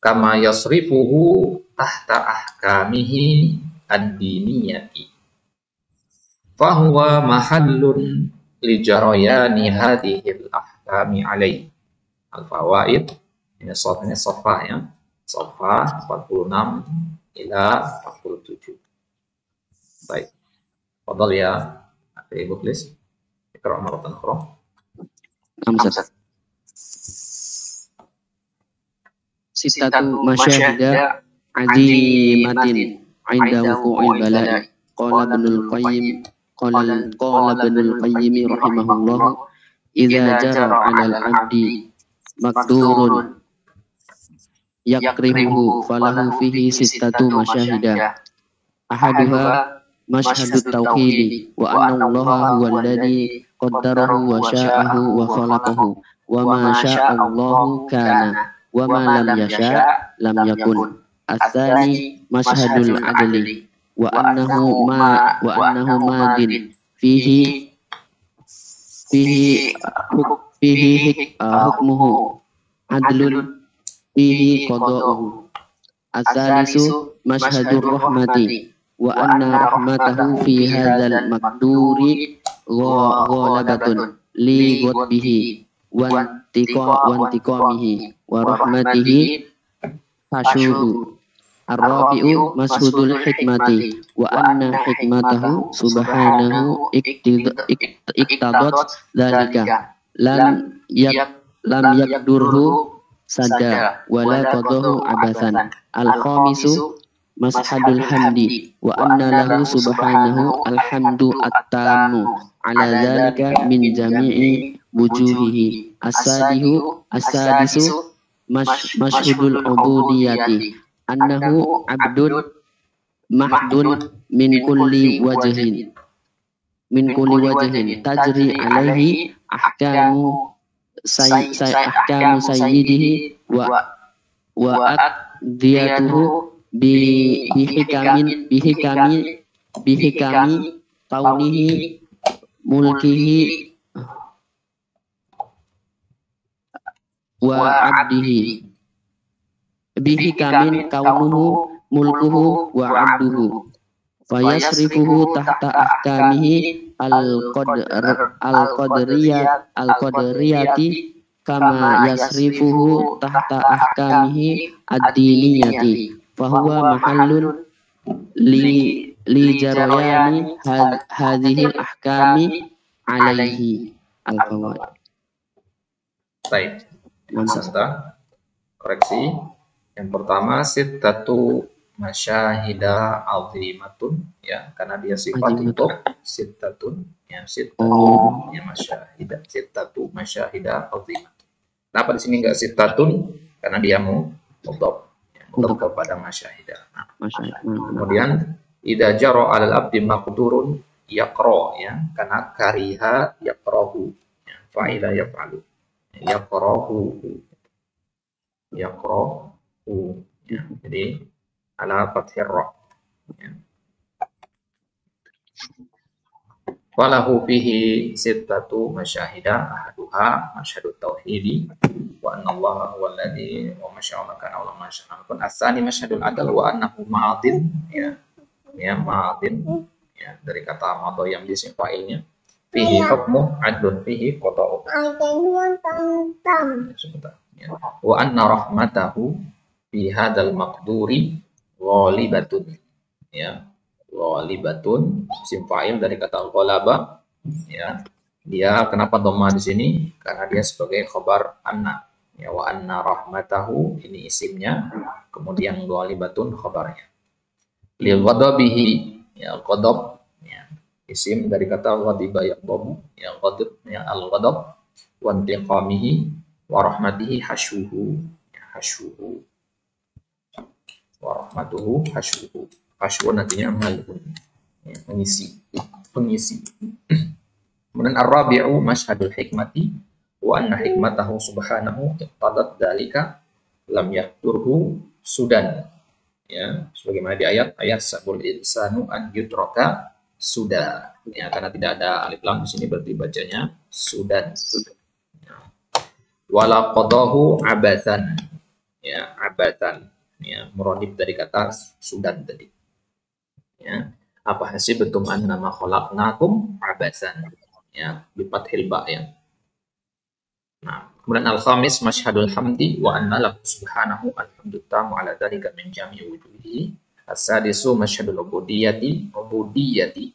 kama yasrifuhu tahta ahkamihi ad-diniyati fahuwa mahallun li jarayani hadhil ahkami alaihi. Al-fawaid ini safhah ya, safhah 46 ila 47. Baik, fadhal ya akhi Muklis, ikra maratan ukhra.
Amsat. Sitatu masyahida azimatin 'inda wuqu'il bala'i. Qala Ibnul Qayyim rahimahullah, idza jara 'alal 'abdi maqdurun yakrihuhu falahu fihi sittatu masyahida. Ahaduha masyhadut tauhidi wa anna Allaha huwa alladhi qaddarahu wa sya'ahu wa khalaqahu wa ma syaa Allahu kana wa ma lam yasha' lam yakun. Ats-tsani masyhadul adli wa annahu madin fihi hukmuhu adlun fihi qada'uhu. Ats-tsalisu masyhadur rahmati wa anna rahmatahu fi hadzal maqduri ghalabatun li ghadbihi wa intiqamihi wa rahmatihi hashuhu. Ar-rabi'u mashhudul hikmati wa anna hikmatahu subhanahu iktadat dzalika lam yakdurhu sada wala qadahu abathan. Al-khamisu mashhadul hamdi wa anna lahu subhanahu alhamdu at-tammu ala dzalika min jami'i wujuhihi. As-sadisu mashhudul ubudiyati annahu abdun mahdun min kulli wajhin tajri alaihi ahkamu sayyidihi wa aqdiyatuhu bihikami kaunihi mulkihi wa abdihi bihikamin kaunuhu mulkuhu wa abduhu fayasrifuhu tahta ahkamihi al-qadariyati kama yasrifuhu tahta ahkamihi ad-diniyati fahuwa mahallun li jarayani hadhil ahkami alaihi. Al-fawaid.
Baik, koreksi. Yang pertama sittatu masyahida azimatun ya, karena dia sifat untuk sittatun ya, sittatu ya masyahida, sittatu masyahida azimatun. Kenapa di sini enggak sittatun? Karena dia mudhaf ya, mudhaf kepada masyahida. Nah, kemudian idza jara 'alal abdi maqdurun yaqra ya, karena kariha yaqrahu ya, fa'ila yaf'alu yaqrahu ya, jadi ala fathir ra ya. Walahu fihi sittatu masyahida ahaduha masyhadut tauhidi wa anna Allaha huwa alladhi wa masyaallah kana wa masyaallah. As-tsani masyhadul adl wa annahu madin ya, madin ya, dari kata madha yang disim fa'ilnya. Fihi hukmu adlun fihi qada'u ya. Wa anna rahmatahu fi hadzal maqduri ghalibatun ya, ghalibatun isim fa'il dari kata ghalaba ya. Dia kenapa dhamma di sini? Karena dia sebagai khabar anna ya, wa anna rahmatahu ini isimnya, kemudian ghalibatun khabarnya. Li ghadabihi ya, ghadab ya, isim dari kata ghadiba yaqdabu ya, ghadab ya, al-ghadab wa intiqamihi wa rahmatihi hasyuhu, hasyuhu, wa rahmatuhu hasyuhu. Hasyuhu nantinya malun, ya, mengisi, pengisi. Kemudian ar-rabi'u masyhadul hikmati wa anna hikmatahu subhanahu iqtadat dalika lam yakturhu sudan, ya, sebagaimana di ayat sabul insanu an yutraka sudah, ya, karena tidak ada alif lam di sini berarti bacanya sudan. Wala qadahu abathan, ya, abathan, ya, muradif dari kata sudan tadi, ya. Apa hasibtum annama khalaqnakum abathan, ya, bi fathil ba, ya. Nah, kemudian al-khamis masyhadul hamdi wa anna lahu subhanahu alhamdu tamu ala dzalika min jami'i wujudihi. As-sadisu masyhadul ubudiyati,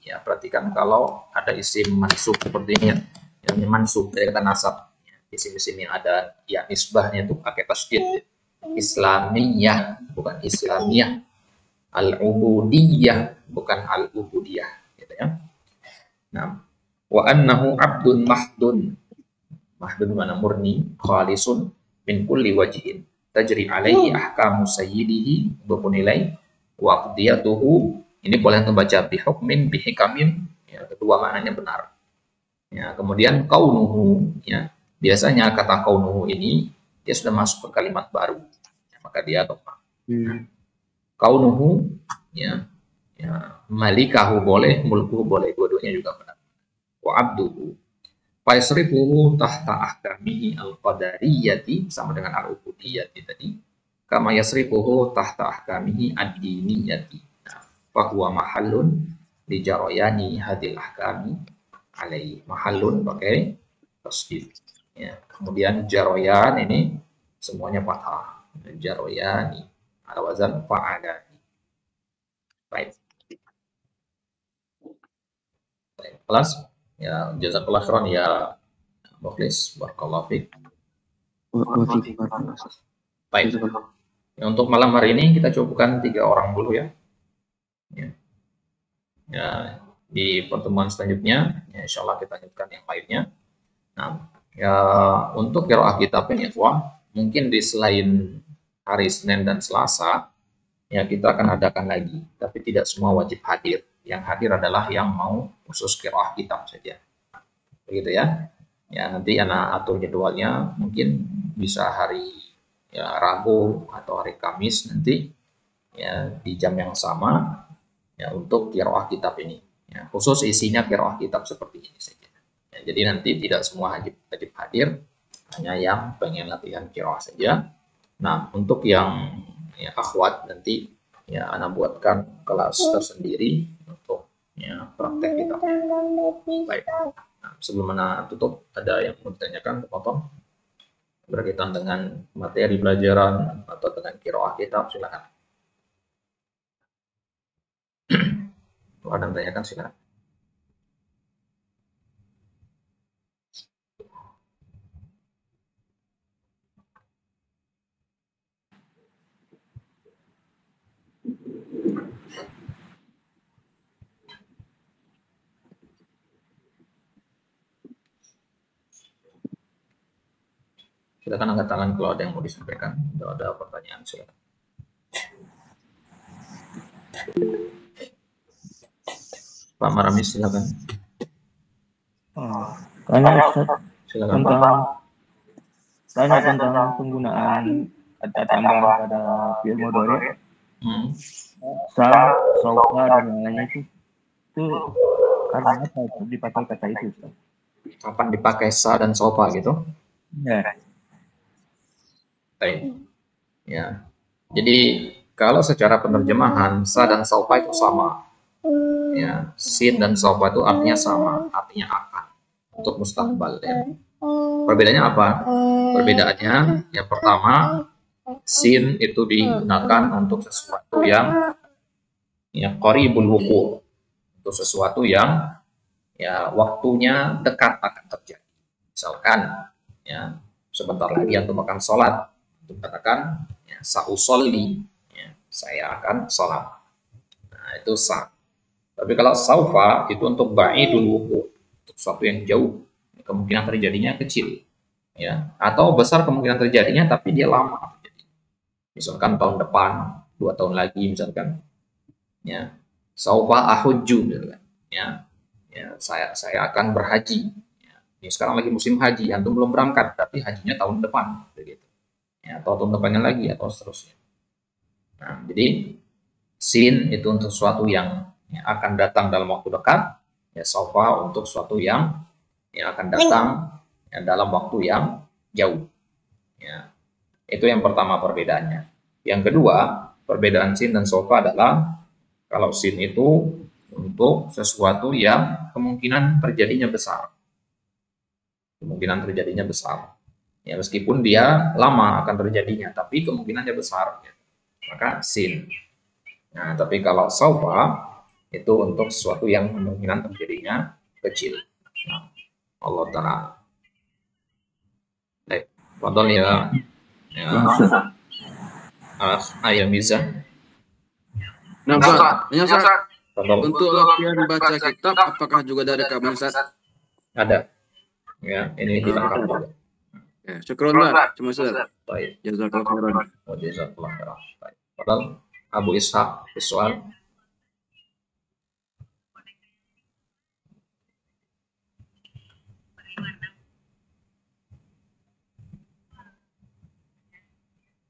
ya, perhatikan kalau ada isim mansub seperti ini, yang mansub dari kata nasab, ya, isim-isim yang ada ya nisbahnya itu pakai tasydid, islamiyah bukan islamiyah, al-ubudiyah bukan al-ubudiyah, gitu ya. Nah, wa annahu abdun mahdun, mahdun mana murni, khalisun min kulli wajhin tajri alaihi ahkamu sayyidihi, bernilai wa qdiyatuhu. Ini boleh membaca bihukmin bihikamin, ya, kedua maknanya benar, ya. Kemudian kaunuhu, ya, biasanya kata kaunuhu ini dia sudah masuk ke kalimat baru, ya, maka dia domah. Kaunuhu, ya, ya, malikahu boleh, mulkuhu boleh, dua-duanya juga benar. Wa abduhu faisrifuhu tahta ahkamihi al-qadariyati, sama dengan al-ubudiyati tadi, kama yasrifuhu tahta ahkamihi ad-diniyati. Nah, fahuwa mahallun li jarayani hadil ahkami alaihi, mahallun pakai tasdid, ya. Kemudian jaroyan ini semuanya fathah, jaroyani ala wazan fa'alani. Baik. Baik, kelas. Ya, jazakallah khairan ya Mukhlis, barakallahu fiik. Baik. Ya, untuk malam hari ini kita cukupkan 3 orang dulu, ya. Ya. Ya, di pertemuan selanjutnya ya insyaallah kita lanjutkan yang lainnya. Nah, ya untuk qiraah kitab ini ya, mungkin di selain hari Senin dan Selasa ya kita akan adakan lagi, tapi tidak semua wajib hadir. Yang hadir adalah yang mau khusus qiraah kitab saja. Begitu ya. Ya, nanti anak atur jadwalnya, mungkin bisa hari ya Rabu atau hari Kamis nanti ya di jam yang sama ya untuk qiraah kitab ini. Ya, khusus isinya qiraah kitab seperti ini saja. Ya, jadi nanti tidak semua wajib hadir, hanya yang pengen latihan qiraah saja. Nah, untuk yang ya akhwat nanti ya anak buatkan kelas tersendiri untuk ya praktek kitab. Baik. Nah, sebelum anak tutup, ada yang mau ditanyakan, potong berkaitan dengan materi pelajaran atau dengan qiraah kitab, silakan. Kalau ada yang tanyakan, silakan. Silakan angkat tangan kalau ada yang mau disampaikan. Kalau ada pertanyaan, silakan. Pak Maramis, silakan.
Tanya Ustaz,
Silakan Pak.
tentang penggunaan kata tambah pada fi'il mudhari, sa, saufa dan lainnya itu karena apa itu dipakai kata itu Ustaz?
Kapan dipakai sa dan sofa gitu?
Ya.
Baik. Ya. Jadi kalau secara penerjemahan sa dan sofa itu sama. Ya, sin dan sofa itu artinya sama, artinya akan untuk mustaqbal, ya. Perbedaannya apa? Perbedaannya yang pertama, sin itu digunakan untuk sesuatu yang ya qaribul wuqu', untuk sesuatu yang ya waktunya dekat akan terjadi. Misalkan ya sebentar lagi antum akan sholat, antum katakan ya sausolli, ya, saya akan sholat. Nah, itu sa. Tapi kalau saufa itu untuk ba'idul wuqu', untuk sesuatu yang jauh, kemungkinan terjadinya kecil. ya, atau besar kemungkinan terjadinya tapi dia lama. Misalkan tahun depan, 2 tahun lagi misalkan, ya, saufa ahujju, misalkan, ya, saya akan berhaji. Ya, ini sekarang lagi musim haji, antum belum berangkat, tapi hajinya tahun depan, begitu. Ya, atau tahun depannya lagi atau seterusnya. Nah, jadi sin itu untuk sesuatu yang akan datang dalam waktu dekat, ya saufa untuk sesuatu yang akan datang ya, dalam waktu yang jauh. Ya. Itu yang pertama perbedaannya. Yang kedua, perbedaan sin dan saufa adalah kalau sin itu untuk sesuatu yang kemungkinan terjadinya besar. Kemungkinan terjadinya besar. Ya, meskipun dia lama akan terjadinya, tapi kemungkinannya besar. Ya. Maka sin. Nah, tapi kalau saufa itu untuk sesuatu yang kemungkinan terjadinya kecil. Nah, Allah Ta'ala. Baik, fadhal ya. Ayah Miza.
Nah, Ustaz, untuk latihan baca kitab, apakah juga ada rekaman, Ustaz?
Ada. Ya, ini ditangkap juga.
Ya, syukron, Ustaz. Cuma Ustaz.
Baik.
Jazakallah khairan.
Jazakallah khairan. Baik. Fadhal Abu Ishaq, soal.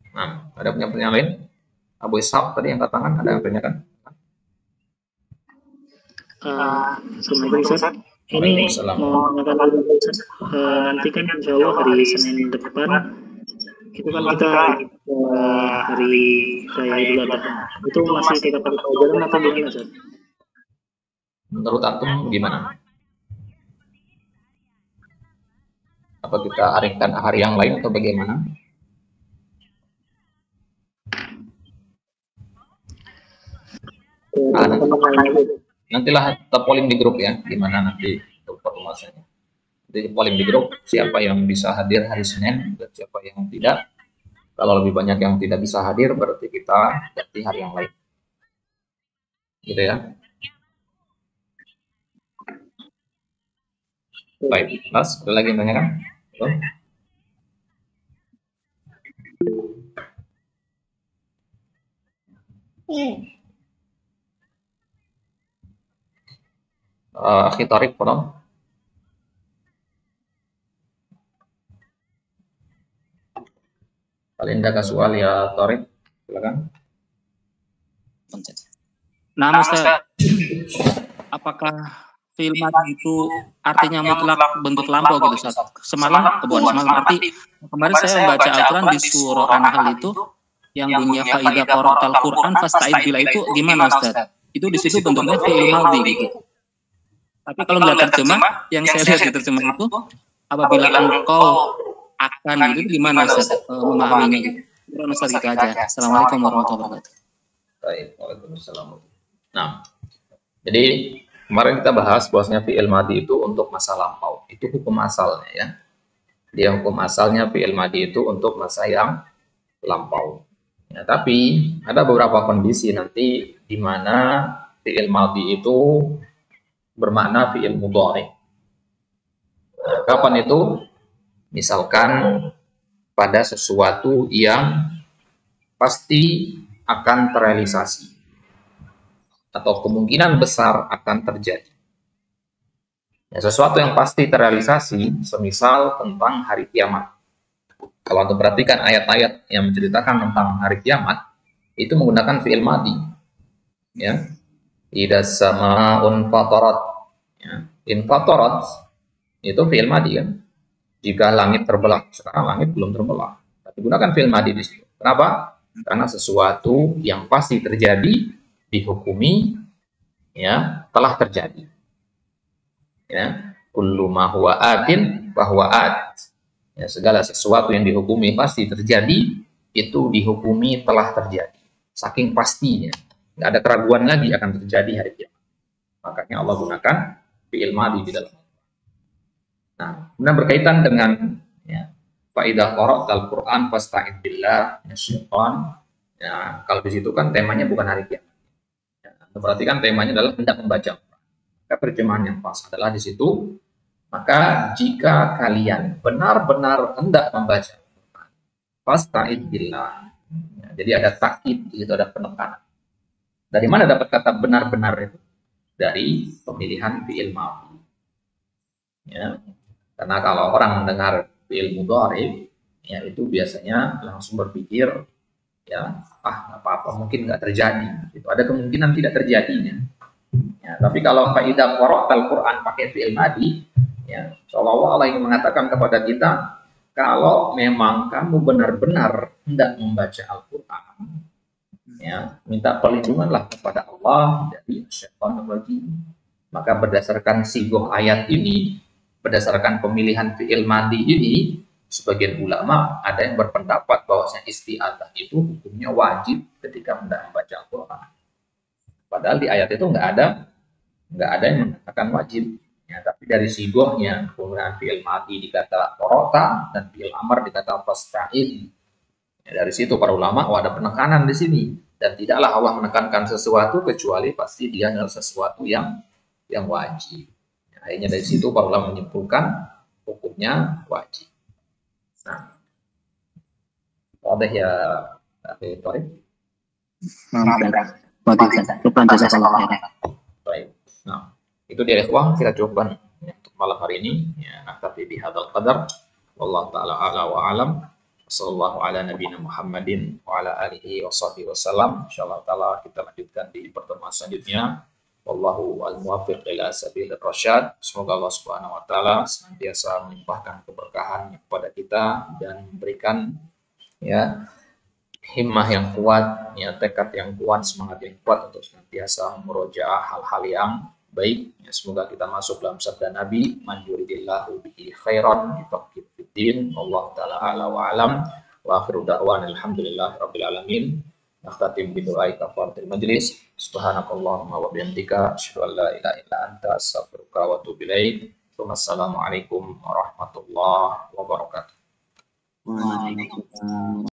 Nah, ada punya pertanyaan lain? Abu Ishaq tadi yang tangan ada yang tanyakan?
Assalamualaikum Ustaz. Ini mau menanyakan dulu Ustaz. Nanti kan insya Allah hari Senin depan itu kan kita hari Raya Idul Adha. Itu masih kita pakai pelajaran atau gimana Ustaz?
Menurut antum gimana? Apa kita aringkan hari yang lain atau bagaimana? Nantilah kita polling di grup ya, gimana nanti untuk perluasannya. Nanti polling di grup siapa yang bisa hadir hari Senin dan siapa yang tidak. Kalau lebih banyak yang tidak bisa hadir berarti kita ganti hari yang lain. Gitu ya. Baik, Mas, ada lagi yang tanyakan? Akhi Tarik, tolong. Palinda kasual ya Tarik, silakan.
Nah, Ustaz, apakah fi'il madhi itu artinya mutlak bentuk lampau gitu Ustaz? Semalam arti kemarin saya membaca Al-Quran di surah An-Nahl itu yang bunyinya faidah qara'tal Quran fasta'id billah itu gimana Ustaz? Itu di situ bentuknya fi'il madhi gitu. Tapi kalau melihat terjemah, yang saya lihat di terjemah itu apabila engkau akan gitu gimana Ustaz memahaminya gitu. Kurang Ustaz gitu aja. Assalamualaikum warahmatullahi wabarakatuh.
Baik, waalaikumsalam. Nah, jadi kemarin kita bahas bahwasanya fi'il madhi itu untuk masa lampau. Itu hukum asalnya ya. Dia hukum asalnya fi'il madhi itu untuk masa yang lampau. Ya, tapi ada beberapa kondisi nanti di mana fi'il madhi itu bermakna fi'il mudhari. Nah, kapan itu? Misalkan pada sesuatu yang pasti akan terrealisasi atau kemungkinan besar akan terjadi. Ya, sesuatu yang pasti terrealisasi, semisal tentang hari kiamat. Kalau Anda perhatikan ayat-ayat yang menceritakan tentang hari kiamat, itu menggunakan fi'il madhi. Ya. Idza sama'un fatarat. Ya. In fatarat itu fi'il madhi kan. Jika langit terbelah, sekarang langit belum terbelah. Tapi gunakan fi'il madhi di situ. Kenapa? Karena sesuatu yang pasti terjadi dihukumi ya telah terjadi. Ya, kullu ma huwa atin bahwa at. Ya, segala sesuatu yang dihukumi pasti terjadi itu dihukumi telah terjadi. Saking pastinya, nggak ada keraguan lagi akan terjadi hari kiamat. Makanya Allah gunakan fi'il madhi di dalam. Nah, kemudian berkaitan dengan ya, faidah qara'tal Quran fasta'id billah minasyaitan. Ya, kalau di situ kan temanya bukan hari kiamat. Ya, berarti kan temanya adalah hendak membaca. Maka terjemahan yang pas adalah di situ Maka jika kalian benar-benar hendak membaca Al-Quran, fasta'id billah. Ya, jadi ada takkid, itu ada penekanan. Dari mana dapat kata benar-benar itu? Dari pemilihan fi'il madhi. Ya. Karena kalau orang mendengar fi'il mudhari, ya itu biasanya langsung berpikir, ya, nggak apa-apa, mungkin nggak terjadi. Itu ada kemungkinan tidak terjadinya. Ya, tapi kalau faidah qara'al Quran pakai fi'il madhi, ya, seolah-olah Allah ingin mengatakan kepada kita, kalau memang kamu benar-benar hendak membaca Al-Quran, ya, minta perlindunganlah kepada Allah dari syaitanir rajim. Maka berdasarkan sigoh ayat ini, berdasarkan pemilihan fi'il madhi ini, sebagian ulama ada yang berpendapat bahwasanya isti'adzah itu hukumnya wajib ketika hendak membaca Al-Quran. Padahal di ayat itu nggak ada yang mengatakan wajib. Ya, tapi dari sigohnya penggunaan fi'il madhi dikata qara'ta dan fi'il amr dikata fasta'in. Ya, dari situ para ulama ada penekanan di sini, dan tidaklah Allah menekankan sesuatu kecuali pasti dia adalah sesuatu yang wajib. Ya, akhirnya dari situ para ulama menyimpulkan hukumnya wajib. Nah, ada ya Akhi Tariq. Baik. Nah, itu dia ikhwah, kita coba untuk malam hari ini. Ya, naktafi bihadzal qadar. Wallahu taala a'la wa a'lam. Sallallahu ala nabiyina Muhammadin wa ala alihi wa sahbihi wasallam. Insyaallah taala kita lanjutkan di pertemuan selanjutnya. Wallahu al-muwaffiq ila sabilir rasyad. Semoga Allah Subhanahu wa taala senantiasa melimpahkan keberkahan kepada kita dan memberikan, ya, himmah yang kuat, ya, tekad yang kuat, semangat yang kuat untuk senantiasa merojaah hal-hal yang baik. Ya, semoga kita masuk dalam sabda Nabi, man yuridillahu bihi khairan yufaqqih fiddin. Allah taala ala wa alam. Wa akhiru da'wana alhamdulillahi rabbil alamin. Nakhtatim bi du'ai kafaratul majlis. Subhanakallahumma wa bihamdika asyhadu an la ilaha illa anta astaghfiruka wa atubu ilaik. Wassalamualaikum warahmatullahi wabarakatuh.
Waalaikumsalam.